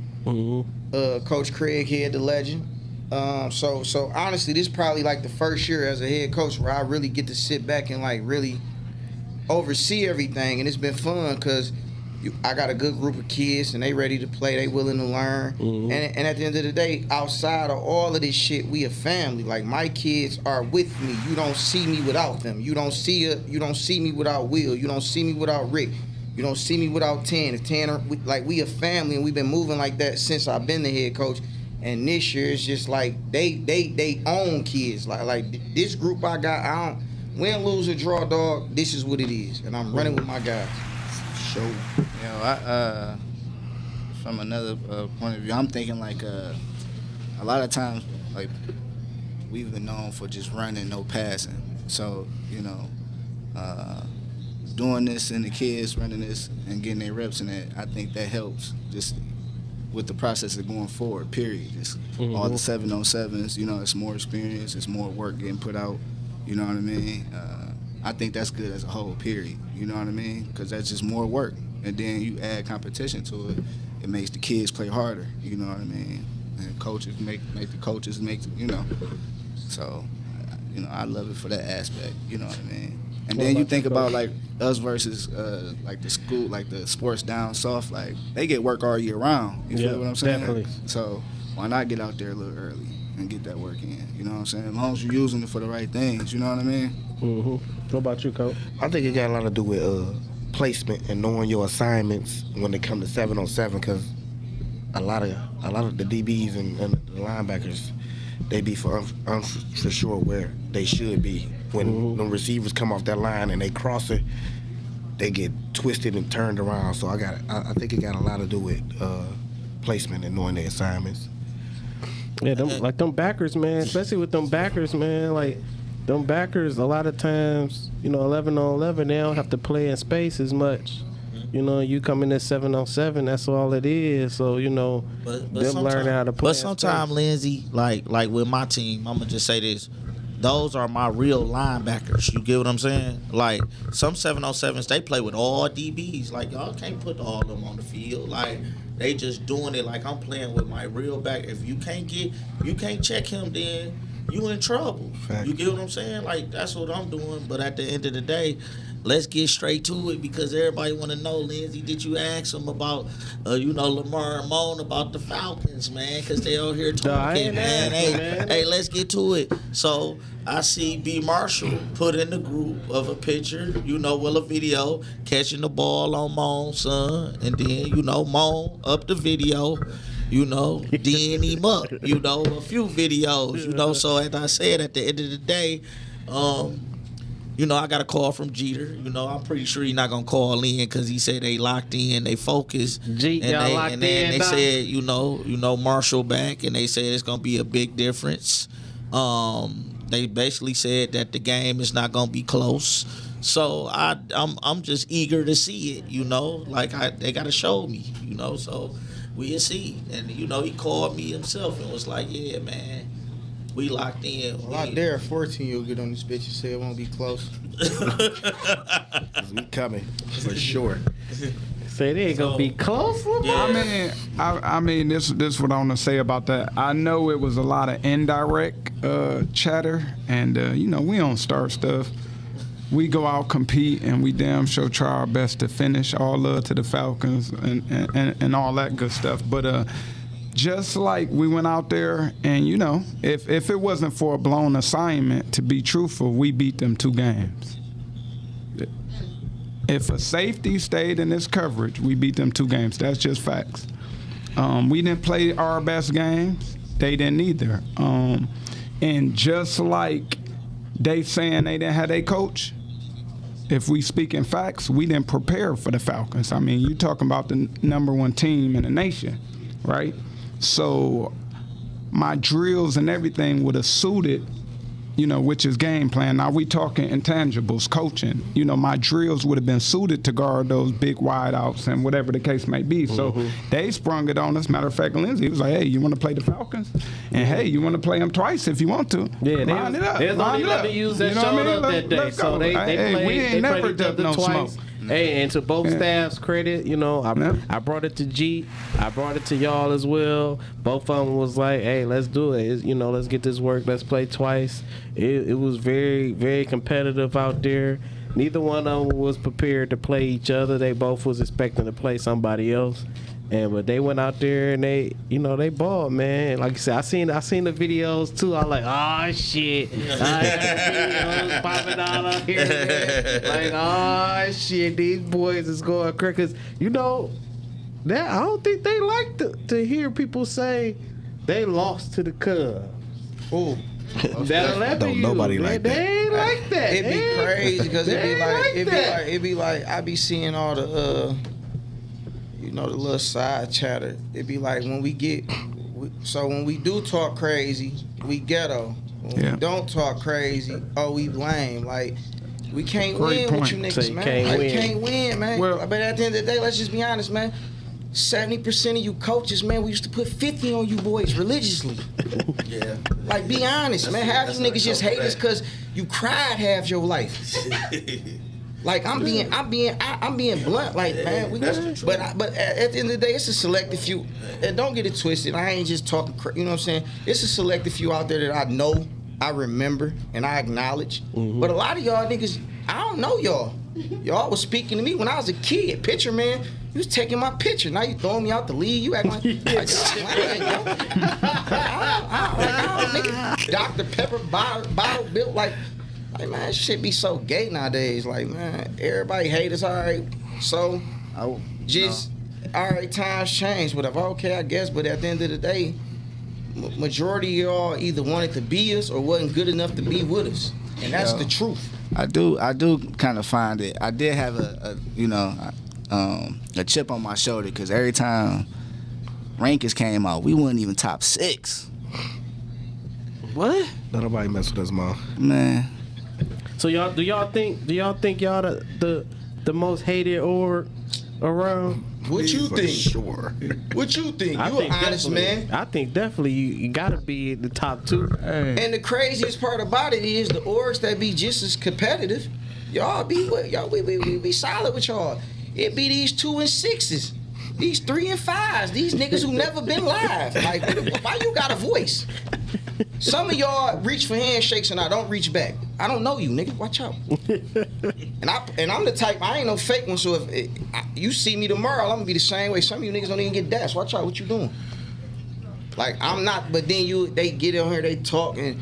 Coach Craig here, the legend. So honestly, this is probably like the first year as a head coach where I really get to sit back and like really oversee everything, and it's been fun because I got a good group of kids and they ready to play, they willing to learn. And at the end of the day, outside of all of this shit, we a family. Like my kids are with me. You don't see me without them. You don't see me without Will. You don't see me without Rick. You don't see me without Tan. If Tanner, like we a family and we've been moving like that since I've been the head coach. And this year it's just like they own kids. Like this group I got, I don't win, lose, or draw, dog. This is what it is, and I'm running with my guys. You know, I from another point of view, I'm thinking like a lot of times like we've been known for just running, no passing. So you know, doing this and the kids running this and getting their reps in it, I think that helps just with the process of going forward. Period. Just all the 7-on-7s. You know, it's more experience, it's more work getting put out. You know what I mean? I think that's good as a whole, period. You know what I mean? Because that's just more work. And then you add competition to it. It makes the kids play harder. You know what I mean? And coaches make the coaches make, you know. So, you know, I love it for that aspect. You know what I mean? And then you think about, like, us versus, like, the school, like, the sports down south. Like, they get work all year round. You feel what I'm saying? Definitely. So, why not get out there a little early and get that work in? You know what I'm saying? As long as you're using it for the right things. You know what I mean? What about you, Coach? I think it got a lot to do with placement and knowing your assignments when it comes to 7-on-7, because a lot of the DBs and the linebackers, they be for sure where they should be. When the receivers come off that line and they cross it, they get twisted and turned around. So I think it got a lot to do with placement and knowing their assignments. Yeah, them backers, man, especially with them backers, man, like them backers, a lot of times, you know, 11-on-11, they don't have to play in space as much. You know, you come in at 7-on-7, that's all it is. So, you know, them learning how to play. But sometimes, Lindsay, like with my team, I'm going to just say this. Those are my real linebackers. You get what I'm saying? Like, some 7-on-7s, they play with all DBs. Like, y'all can't put all of them on the field. Like, they just doing it like I'm playing with my real back. If you can't check him, then you in trouble. Fact. You get what I'm saying? Like, that's what I'm doing. But at the end of the day, let's get straight to it because everybody want to know, Lindsay, did you ask them about, Lamar and Moan about the Falcons, man? Because they out here talking, man. Hey, let's get to it. So I see B. Marshall put in the group of a picture, with a video, catching the ball on Moan's son. And then, Moan up the video. D'ing him up, a few videos, so as I said, at the end of the day, I got a call from Jeter. I'm pretty sure he's not going to call in because he said they locked in, they focused. They said, Marshall back, and they said it's going to be a big difference. They basically said that the game is not going to be close. So I'm just eager to see it, they got to show me, so we'll see. And, he called me himself and was like, yeah, man, we locked in. Well, I dare 14 you'll get on this bitch and say it won't be close. We coming, for sure. Say they ain't gonna be close. Yeah. I mean, this what I want to say about that. I know it was a lot of indirect chatter, and we don't start stuff. We go out, compete, and we damn sure try our best to finish. All love to the Falcons and all that good stuff. But just like we went out there and, if it wasn't for a blown assignment, to be truthful, we beat them 2 games. If a safety stayed in this coverage, we beat them 2 games. That's just facts. We didn't play our best games. They didn't either. And just like they saying they didn't have their coach, if we speak in facts, we didn't prepare for the Falcons. I mean, you talking about the #1 team in the nation, right? So my drills and everything would have suited, which is game plan. Now we talking intangibles, coaching. My drills would have been suited to guard those big wideouts and whatever the case may be. So they sprung it on us. Matter of fact, Lindsey was like, hey, you want to play the Falcons? And hey, you want to play them twice if you want to. Yeah, line it up. There's only 11 users that showed up that day. So they played each other twice. Hey, and to both staffs' credit, I brought it to G, I brought it to y'all as well. Both of them was like, hey, let's do it. Let's get this work. Let's play twice. It was very, very competitive out there. Neither one of them was prepared to play each other. They both was expecting to play somebody else. But they went out there and they balled, man. Like you said, I seen the videos too. I was like, oh shit, I got the videos popping out up here, man. Like, oh shit, these boys is going crazy. Cause that I don't think they like to hear people say they lost to the Cubs. Ooh. Don't nobody like that. They ain't like that. It'd be crazy because it'd be like I be seeing all the the little side chatter. It'd be like when we do talk crazy, we ghetto. When we don't talk crazy, we lame. Like we can't win with you niggas, man. We can't win, man. But at the end of the day, let's just be honest, man. 70% of you coaches, man, we used to put 50 on you boys religiously. Yeah. Like, be honest, man. Half you niggas just hate us because you cried half your life. Like, I'm being blunt, like, man. But at the end of the day, it's a selective few. And don't get it twisted. I ain't just talking, you know what I'm saying? It's a selective few out there that I know, I remember, and I acknowledge. But a lot of y'all niggas, I don't know y'all. Y'all was speaking to me when I was a kid. Picture, man. You was taking my picture. Now you throwing me out the league. You acting like nigga, Dr. Pepper bottle built like man, shit be so gay nowadays. Like, man, everybody hate us, all right. So, all right, times change, whatever. Okay, I guess, but at the end of the day, majority of y'all either wanted to be us or wasn't good enough to be with us. And that's the truth. I do kind of find it. I did have a chip on my shoulder because every time rankings came out, we wasn't even top 6. What? Nobody mess with us, mom. Man. So do y'all think y'all the most hated org around? What you think? Sure. What you think? You an honest man. I think definitely you gotta be in the top 2. And the craziest part about it is the orgs that be just as competitive, we be solid with y'all. It be these 2 and 6s, these 3 and 5s, these niggas who never been live. Like, why you got a voice? Some of y'all reach for handshakes and I don't reach back. I don't know you, nigga. Watch out. And I'm the type, I ain't no fake one, so if you see me tomorrow, I'm gonna be the same way. Some of you niggas don't even get dashed. Watch out, what you doing? Like, I'm not, but then they get on here, they talk, and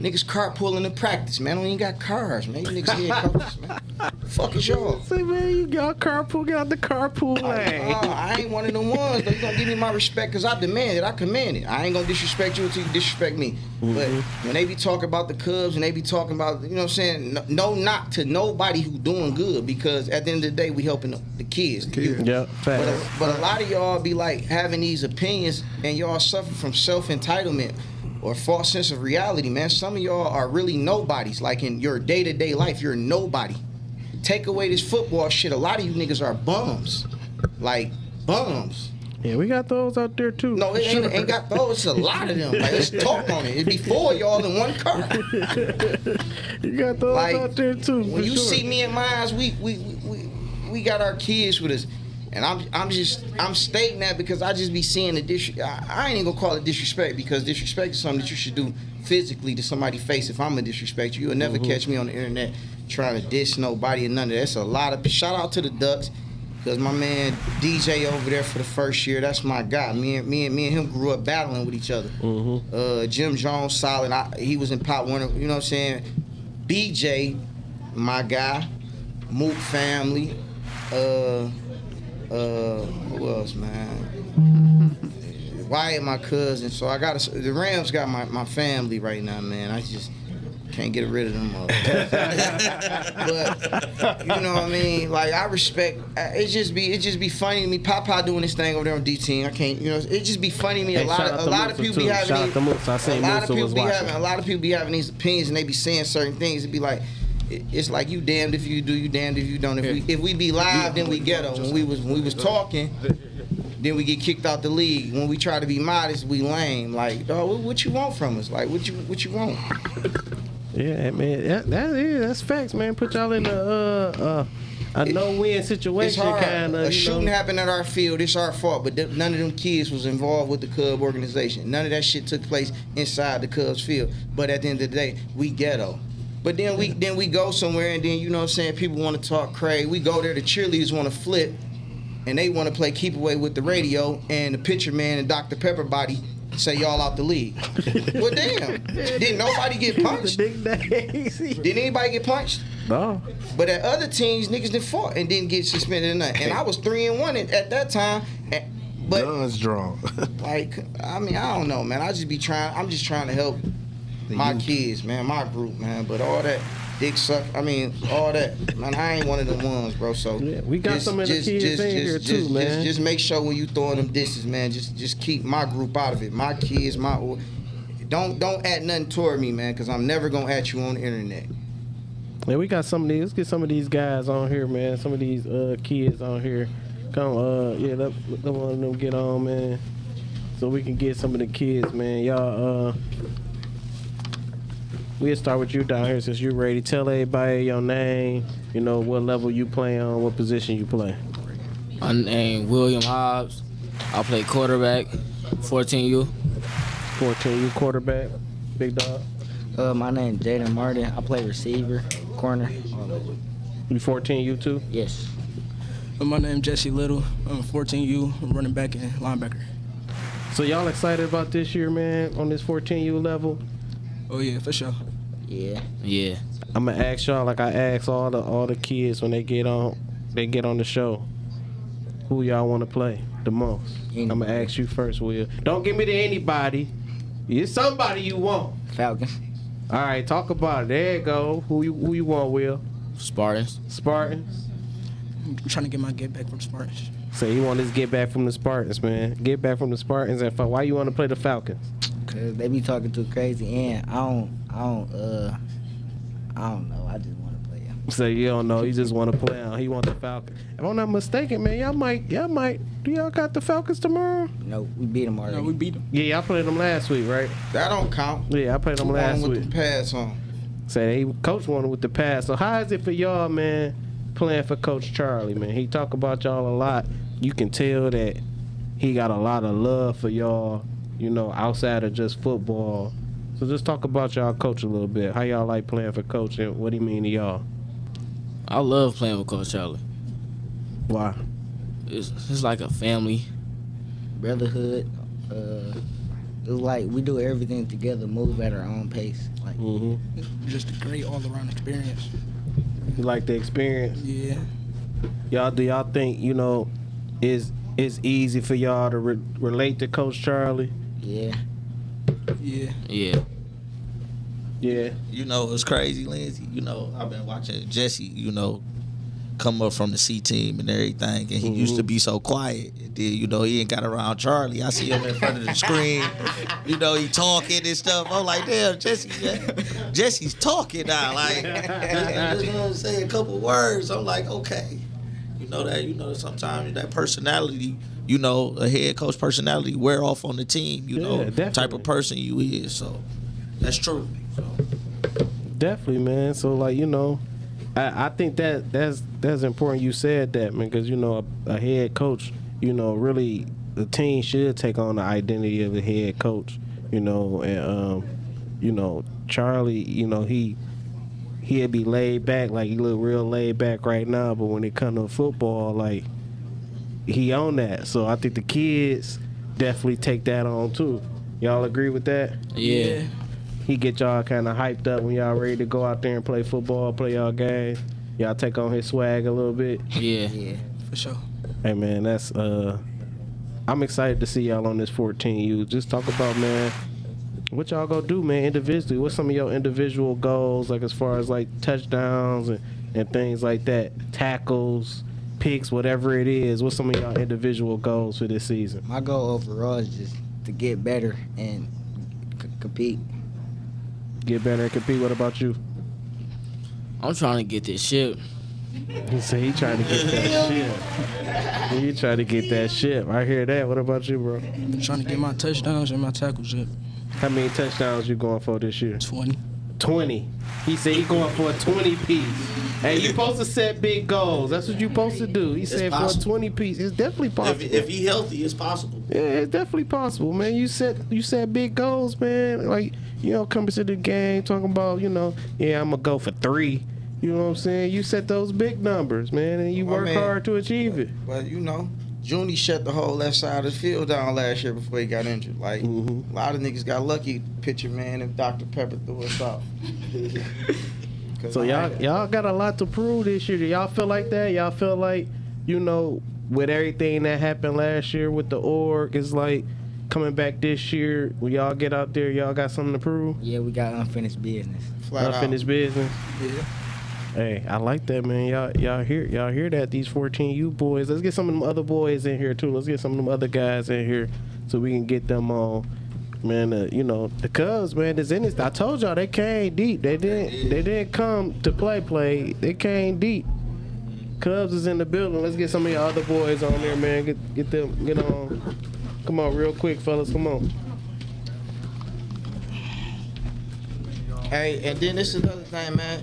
niggas carpooling to practice, man. I don't even got cars, man. You niggas here coaches, man. Fuck is y'all? Say, man, you got carpool, got the carpool lane. I ain't one of them ones. You gonna give me my respect because I demand it. I command it. I ain't gonna disrespect you until you disrespect me. But when they be talking about the Cubs and they be talking about, you know what I'm saying, no knock to nobody who doing good because at the end of the day, we helping the kids. Yeah, but a lot of y'all be like having these opinions and y'all suffer from self-entitlement or false sense of reality, man. Some of y'all are really nobodies. Like in your day-to-day life, you're nobody. Take away this football shit, a lot of you niggas are bums. Like, bums. Yeah, we got those out there too. No, it ain't got those. It's a lot of them. Like, let's talk on it. It'd be 4 of y'all in one car. You got those out there too. When you see me and mines, we got our kids with us. And I'm stating that because I just be seeing the disrespect. I ain't even gonna call it disrespect because disrespect is something that you should do physically to somebody's face. If I'm gonna disrespect you, you'll never catch me on the internet trying to diss nobody and none of that. That's a lot of shout out to the Ducks because my man DJ over there for the first year, that's my guy. Me and him grew up battling with each other. Jim Jones, solid. He was in Pop Warner. You know what I'm saying? BJ, my guy. Mook family. Who else, man? Wyatt, my cousin. So I got the Rams got my family right now, man. I just can't get rid of them all. But you know what I mean? Like I respect. It just be funny to me. Papa doing this thing over there on D team. I can't. You know, it just be funny to me. Hey, a lot of people be having. A lot of people be having these opinions and they be saying certain things. It be like. It's like you damned if you do, you damned if you don't. If we be live, then we ghetto. When we was talking, then we get kicked out the league. When we try to be modest, we lame. Like, dog, what you want from us? Like, what you want? Yeah, man, that's facts, man. Put y'all in a no-win situation, kind of. A shooting happened at our field. It's our fault, but none of them kids was involved with the Cub organization. None of that shit took place inside the Cubs field. But at the end of the day, we ghetto. But then we go somewhere and then, you know what I'm saying, people want to talk crazy. We go there, the cheerleaders want to flip, and they want to play keep away with the radio, and the pitcher man and Dr. Pepper body say y'all out the league. Well, damn. Didn't nobody get punched? Didn't anybody get punched? No. But at other teams, niggas did fought and didn't get suspended or nothing. And I was 3-1 at that time. But guns drawn. Like, I mean, I don't know, man. I'm just trying to help my kids, man, my group, man. But all that dick suck, I mean, all that, man, I ain't one of them ones, bro. So yeah, we got some of the kids in here too, man. Just make sure when you throwing them disses, man, just keep my group out of it. My kids, don't add nothing toward me, man, because I'm never gonna at you on the internet. Yeah, we got some of these. Let's get some of these guys on here, man. Some of these kids on here. Come, let one of them get on, man, so we can get some of the kids, man. Y'all, we'll start with you down here since you're ready. Tell everybody your name, you know, what level you play on, what position you play. My name William Hobbs. I play quarterback, 14U. 14U quarterback, big dog. My name Jaden Martin. I play receiver, corner. You 14U too? Yes. My name Jesse Little. I'm 14U. I'm running back and linebacker. So y'all excited about this year, man, on this 14U level? Oh yeah, for sure. Yeah. Yeah. I'm gonna ask y'all like I ask all the kids when they get on the show. Who y'all want to play the most? I'm gonna ask you first, Will. Don't give me to anybody. It's somebody you want. Falcons. All right, talk about it. There you go. Who you want, Will? Spartans. Spartans. I'm trying to get my get back from Spartans. So you want this get back from the Spartans, man? Get back from the Spartans, and why you want to play the Falcons? Cause they be talking too crazy, and I don't know. I just want to play him. So you don't know. You just want to play him. He want the Falcons. If I'm not mistaken, man, y'all might. Do y'all got the Falcons tomorrow? No, we beat them already. No, we beat them. Yeah, y'all played them last week, right? That don't count. Yeah, I played them last week. With the pass on. Say coach wanted with the pass. So how is it for y'all, man, playing for Coach Charlie, man? He talk about y'all a lot. You can tell that he got a lot of love for y'all, you know, outside of just football. So just talk about y'all coach a little bit. How y'all like playing for Coach and what do you mean to y'all? I love playing with Coach Charlie. Why? It's like a family. Brotherhood. It's like we do everything together, move at our own pace. Like just a great all-around experience. You like the experience? Yeah. Do y'all think, you know, it's easy for y'all to relate to Coach Charlie? Yeah. Yeah. Yeah. Yeah. You know, it's crazy, Lindsay. You know, I've been watching Jesse, you know, come up from the C team and everything, and he used to be so quiet. And then, you know, he ain't got around Charlie. I see him in front of the screen. You know, he talking and stuff. I'm like, damn, Jesse's talking now. Like, just gonna say a couple words. I'm like, okay. You know, sometimes that personality, you know, a head coach personality wear off on the team, you know, type of person you is. So that's true. So. Definitely, man. So, like, you know, I think that's important you said that, man, because, you know, a head coach, you know, really the team should take on the identity of the head coach, you know, and, you know, Charlie, you know, he'd be laid back, like he look real laid back right now, but when it comes to football, like, he on that. So I think the kids definitely take that on too. Y'all agree with that? Yeah. He get y'all kind of hyped up when y'all ready to go out there and play football, play y'all games. Y'all take on his swag a little bit. Yeah. Yeah. For sure. Hey man, that's I'm excited to see y'all on this 14U. Just talk about, man, what y'all gonna do, man, individually. What's some of your individual goals, like as far as like touchdowns and things like that, tackles, picks, whatever it is. What's some of y'all individual goals for this season? My goal overall is just to get better and compete. Get better and compete. What about you? I'm trying to get this ship. He said he trying to get that shit. He trying to get that shit. I hear that. What about you, bro? I'm trying to get my touchdowns and my tackles up. How many touchdowns you going for this year? 20. 20. He said he going for a 20-piece. Hey, you supposed to set big goals. That's what you supposed to do. He said for a 20-piece. It's definitely possible. If he healthy, it's possible. Yeah, it's definitely possible, man. You set big goals, man. Like, you know, coming to the game, talking about, you know, yeah, I'm going to go for 3. You know what I'm saying? You set those big numbers, man, and you work hard to achieve it. But, you know, Junie shut the whole left side of the field down last year before he got injured. Like, a lot of niggas got lucky, pitcher, man, if Dr. Pepper threw us off. So y'all got a lot to prove this year. Do y'all feel like that? Y'all feel like, you know, with everything that happened last year with the org, it's like coming back this year, when y'all get out there, y'all got something to prove? Yeah, we got unfinished business. Unfinished business? Yeah. Hey, I like that, man. Y'all hear that? These 14U boys. Let's get some of them other boys in here too. Let's get some of them other guys in here so we can get them on. Man, you know, the Cubs, man, is in this. I told y'all they came deep. They didn't come to play. They came deep. Cubs is in the building. Let's get some of y'all other boys on there, man. Get on. Come on, real quick, fellas. Come on. Hey, and then this is another thing, man.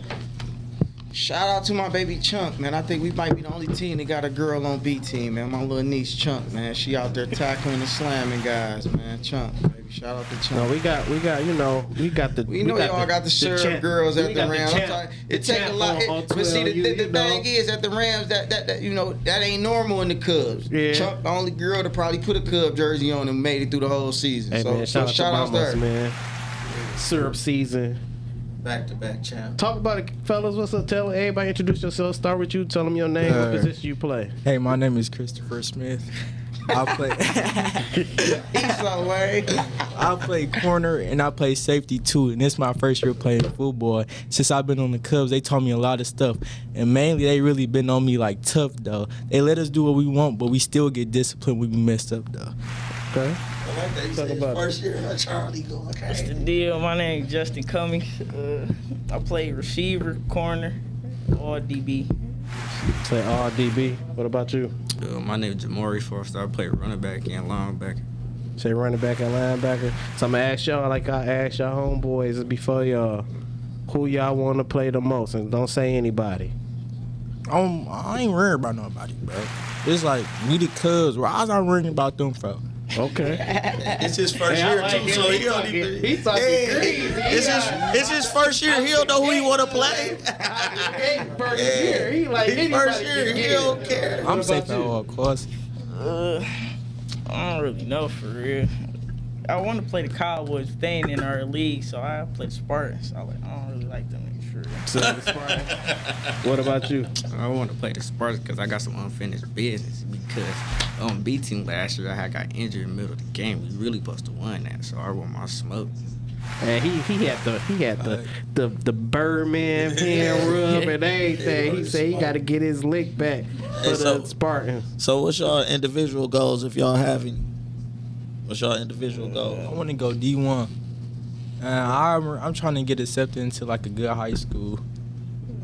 Shout out to my baby Chunk, man. I think we might be the only team that got a girl on B team, man. My little niece Chunk, man. She out there tackling and slamming guys, man. Chunk, baby. Shout out to Chunk. No, we got, you know, we got the. We know y'all got the serve girls at the Rams. It take a lot. But see, the thing is at the Rams that you know that ain't normal in the Cubs. Yeah. Chunk, the only girl to probably put a Cub jersey on and made it through the whole season. Hey, so man, shout out to her, man. Syrup season. Back-to-back champ. Talk about it, fellas. What's up? Tell everybody, introduce yourself. Start with you. Tell them your name, what position you play. Hey, my name is Christopher Smith. I play. I play corner and I play safety too, and it's my first year playing football. Since I've been on the Cubs, they taught me a lot of stuff, and mainly they really been on me like tough though. They let us do what we want, but we still get disciplined when we messed up though. Okay. I like that. You said his first year, Charlie going. That's the deal. My name is Justin Cummings. I play receiver, corner, all DB. Say all DB. What about you? My name is Jamari Forster. I play running back and linebacker. Say running back and linebacker. So I'm gonna ask y'all like I asked y'all homeboys before y'all, who y'all want to play the most, and don't say anybody. I ain't worried about nobody, bro. It's like we the Cubs. Why was I worrying about them for? Okay. It's his first year too, so he don't even. He's talking crazy. It's his first year. He don't know who he want to play. First year. He like his first year. He don't care. I'm safe at all costs. I don't really know for real. I want to play the Cowboys. They ain't in our league, so I play the Spartans. I don't really like them niggas for real. So the Spartans. What about you? I want to play the Spartans because I got some unfinished business. Because on B team last year, I got injured in the middle of the game. We really supposed to win that, so I want my smoke. And he had the Birdman hand rub and everything. He said he got to get his lick back for the Spartans. So what's y'all individual goals if y'all have any? What's y'all individual goal? I want to go D1. I'm trying to get accepted into like a good high school.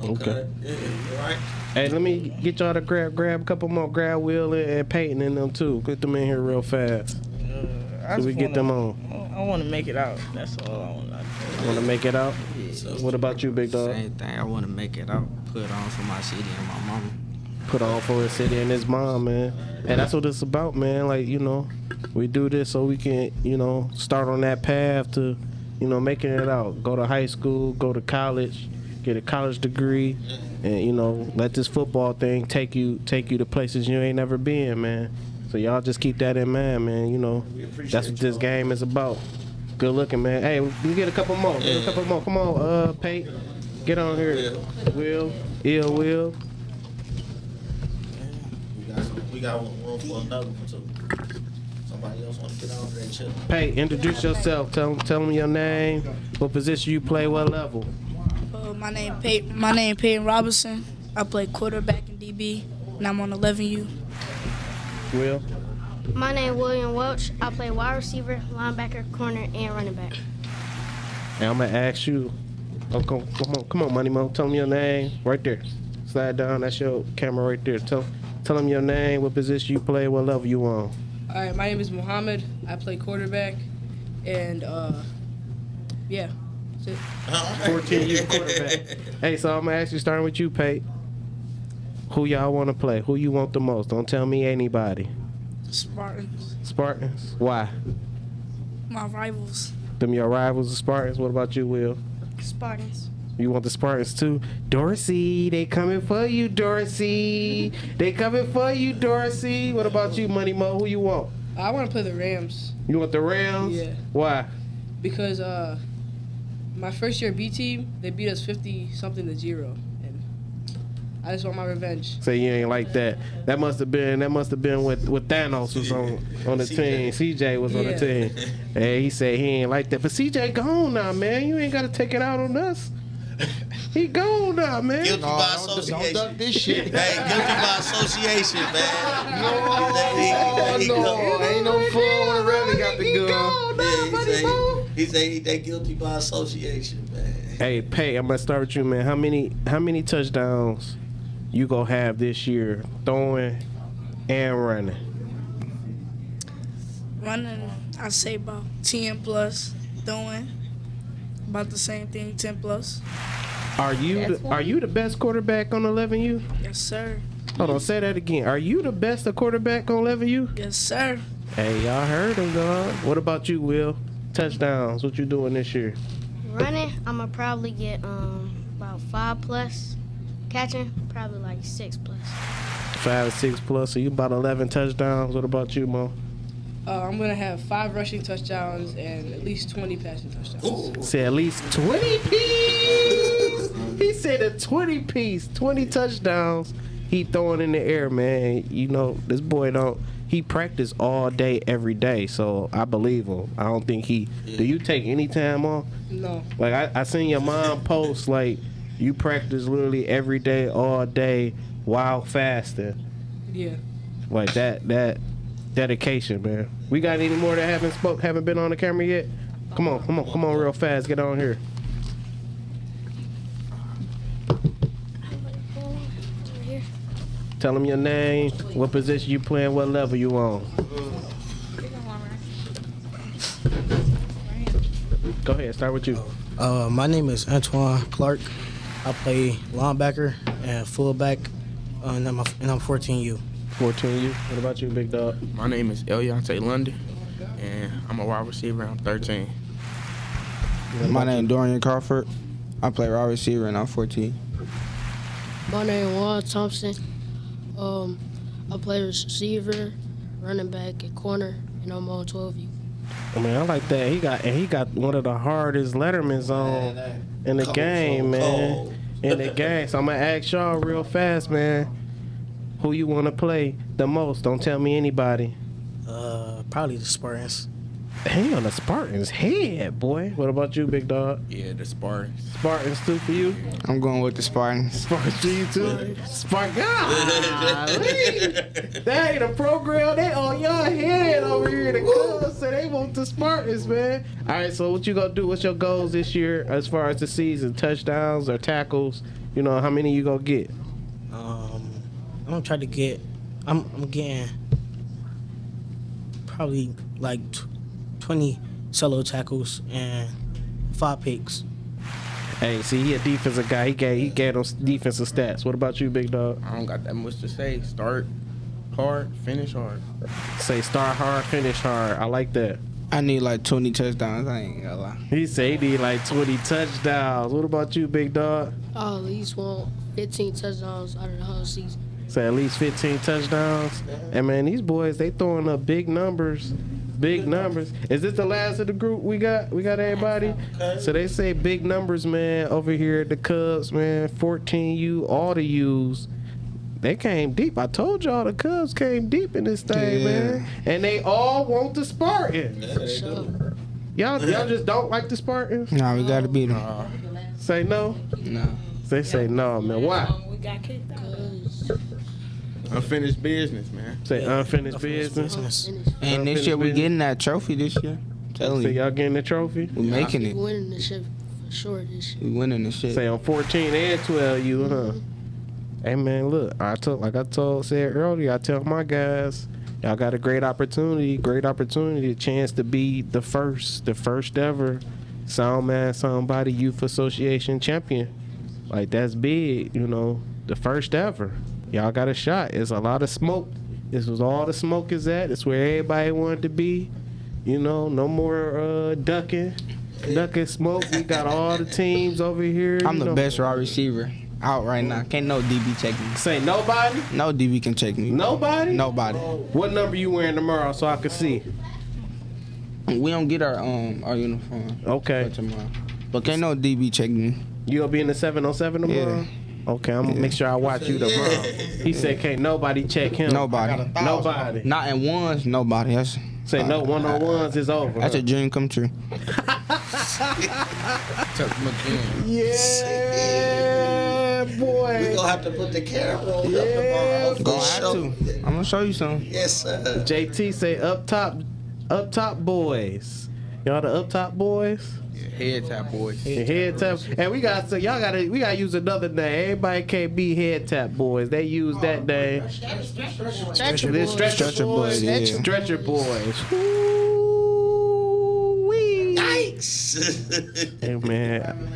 Okay. Yeah, right. Hey, let me get y'all to grab a couple more, grab Will and Peyton in them too. Get them in here real fast. So we get them on. I want to make it out. That's all I want to do. Want to make it out? Yeah. What about you, big dog? Same thing. I want to make it out. Put on for my city and my mama. Put on for his city and his mom, man. And that's what it's about, man. Like, you know, we do this so we can, you know, start on that path to, you know, making it out. Go to high school, go to college, get a college degree, and, you know, let this football thing take you to places you ain't never been, man. So y'all just keep that in mind, man. You know, that's what this game is about. Good looking, man. Hey, we get a couple more. Get a couple more. Come on, Pate. Get on here. Will. Will. We got room for another one too. Somebody else want to get on there and chill. Hey, introduce yourself. Tell them your name, what position you play, what level. My name Peyton Robinson. I play quarterback in DB, and I'm on 11U. Will? My name William Welch. I play wide receiver, linebacker, corner, and running back. And I'm gonna ask you. Oh, come on, Money Mo. Tell them your name right there. Slide down. That's your camera right there. Tell them your name, what position you play, what level you on. All right, my name is Muhammad. I play quarterback, and yeah, that's it. 14U quarterback. Hey, so I'm gonna ask you, starting with you, Pate. Who y'all want to play? Who you want the most? Don't tell me anybody. Spartans. Spartans? Why? My rivals. Them your rivals, the Spartans? What about you, Will? Spartans. You want the Spartans too? Dorsey, they coming for you, Dorsey. They coming for you, Dorsey. What about you, Money Mo? Who you want? I want to play the Rams. You want the Rams? Yeah. Why? Because my first year B team, they beat us 50-something to 0, and I just want my revenge. Say you ain't like that. That must have been with Thanos was on the team. CJ was on the team. Hey, he said he ain't like that. But CJ gone now, man. You ain't gotta take it out on us. He gone now, man. Guilty by association. Don't duck this shit. Hey, guilty by association, man. No, ain't no fun when the Reverend got the gun. He say they guilty by association, man. Hey, Pay, I'm gonna start with you, man. How many touchdowns you gonna have this year, throwing and running? Running, I say about 10 plus. Throwing, about the same thing, 10 plus. Are you the best quarterback on 11U? Yes, sir. Hold on, say that again. Are you the best quarterback on 11U? Yes, sir. Hey, y'all heard him, dog. What about you, Will? Touchdowns. What you doing this year? Running, I'ma probably get about 5 plus. Catching, probably like 6 plus. 5 or 6 plus. So you about 11 touchdowns. What about you, Mo? I'm gonna have 5 rushing touchdowns and at least 20 passing touchdowns. Say at least 20 piece. He said a 20 piece, 20 touchdowns. He throwing in the air, man. You know this boy he practice all day, every day. So I believe him. I don't think he. Do you take any time off? No. Like I seen your mom post like you practice literally every day, all day, while fasting. Yeah. Like that dedication, man. We got any more that haven't been on the camera yet? Come on real fast. Get on here. Tell them your name, what position you playing, what level you on. Go ahead, start with you. My name is Antoine Clark. I play linebacker and fullback, and I'm 14U. 14U. What about you, big dog? My name is Eliante London, and I'm a wide receiver. I'm 13. My name is Dorian Crawford. I play wide receiver, and I'm 14. My name is Juan Thompson. I play receiver, running back, and corner, and I'm on 12U. I mean, I like that. He got one of the hardest lettermans on in the game, man. In the game. So I'm gonna ask y'all real fast, man. Who you want to play the most? Don't tell me anybody. Probably the Spartans. He on the Spartans' head, boy. What about you, big dog? Yeah, the Spartans. Spartans too for you? I'm going with the Spartans. Spartans for you too? Spartans. That ain't a program. They on your head over here. The Cubs say they want the Spartans, man. All right, so what you gonna do? What's your goals this year as far as the season? Touchdowns or tackles? You know, how many you gonna get? I'm gonna try to get. I'm getting probably like 20 solo tackles and 5 picks. Hey, see, he a defensive guy. He gave them defensive stats. What about you, big dog? I don't got that much to say. Start hard, finish hard. Say start hard, finish hard. I like that. I need like 20 touchdowns. I ain't gonna lie. He said he need like 20 touchdowns. What about you, big dog? I at least want 15 touchdowns out of the whole season. Say at least 15 touchdowns. And man, these boys, they throwing up big numbers. Big numbers. Is this the last of the group we got? We got everybody? Okay. So they say big numbers, man, over here at the Cubs, man. 14U, all the U's. They came deep. I told y'all the Cubs came deep in this thing, man. And they all want the Spartans. Y'all just don't like the Spartans? Nah, we gotta beat them. Say no? No. They say no, man. Why? We got kicked out. Unfinished business, man. Say unfinished business. And this year we getting that trophy this year. Telling So you. y'all getting the trophy? We making We it. winning the shit for sure this year. We winning the shit. Say on 14 and 12, you, huh? Hey, man, look. Said earlier, I tell my guys, y'all got a great opportunity, a chance to be the first ever Soundman Somebody Youth Association champion. Like, that's big, you know, the first ever. Y'all got a shot. It's a lot of smoke. This was all the smoke is at. It's where everybody wanted to be. You know, no more ducking smoke. We got all the teams over here. I'm the best wide receiver out right now. Can't no DB check me. Say nobody? No DB can check me. Nobody? Nobody. What number you wearing tomorrow so I can see? We don't get our uniform. Okay. Tomorrow. But can't no DB check me. You gonna be in the 707 tomorrow? Yeah. Okay, I'm gonna make sure I watch you tomorrow. He said can't nobody check him. Nobody. Nobody. Not in ones, nobody. That's Say no 101s is over. That's a dream come true. Yeah, boy. We gonna have to put the camera on tomorrow. Gonna have to. I'm gonna show you something. Yes, sir. JT say up top boys. Y'all the up top boys? Head tap boys. Head tap. And we gotta use another name. Everybody can't be head tap boys. They use that name. Stretcher boys. Stretcher boys. yeah. Stretcher boys. Yikes. Hey man.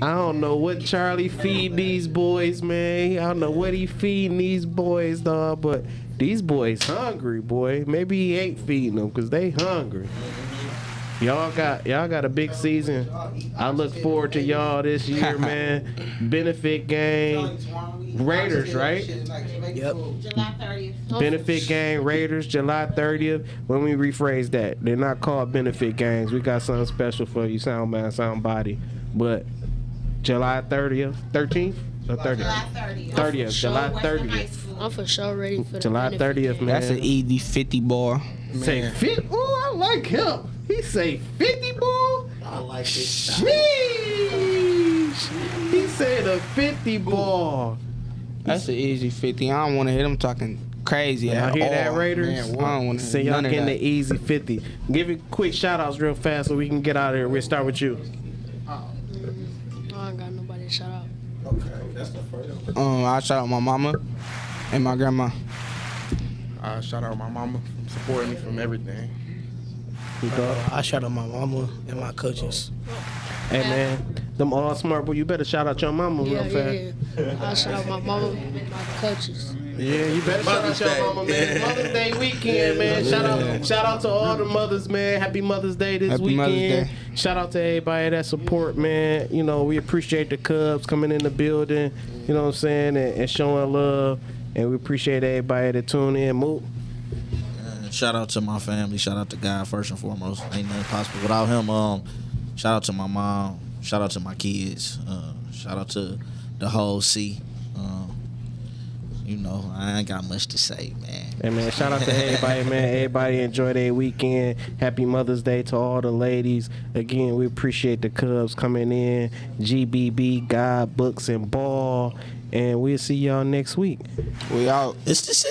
I don't know what Charlie feed these boys, man. I don't know what he feeding these boys, dog. But these boys hungry, boy. Maybe he ain't feeding them because they hungry. Y'all got a big season. I look forward to y'all this year, man. Benefit game, Raiders, right? Yep. July 30th. Benefit game, Raiders, July 30th. When we rephrase that, they're not called benefit games. We got something special for you, Soundman, Somebody. But July 30th, 13th or 30th? July 30th. 30th, July Western High 30th. School. I'm for sure ready for the July benefit 30th, game. man. That's an easy 50 ball. Say 50. Oh, I like him. He say 50 ball. I like this. Sheesh. He said a 50 ball. That's an easy 50. I don't want to hit him talking crazy. Y'all at hear all. that, Raiders? Man, I don't want to Say hit y'all none of getting that. the easy 50. Give it quick shout outs real fast so we can get out of here. We'll start with you. I ain't got nobody to shout out. Okay, that's the first one. I shout out my mama and my grandma. I shout out my mama for supporting me from everything. I shout out my mama and my coaches. Hey, man. Them all smart, boy. You better shout out your mama real fast. Yeah. I shout out my mama and my coaches. Yeah, you better shout out your mama, man. Mother's Day weekend, man. Shout out to all the mothers, man. Happy Mother's Day this Happy weekend. Mother's Day. Shout out to everybody that support, man. You know, we appreciate the Cubs coming in the building, you know what I'm saying, and showing love. And we appreciate everybody that tune in. Moot. Shout out to my family. Shout out to God first and foremost. Ain't nothing possible without him. Shout out to my mom. Shout out to my kids. Shout out to the whole C. You know, I ain't got much to say, man. Hey, man, shout out to everybody, man. Everybody enjoy their weekend. Happy Mother's Day to all the ladies. Again, we appreciate the Cubs coming in. GBB, God, Books, and Ball. And we'll see y'all next week. We out. It's the C.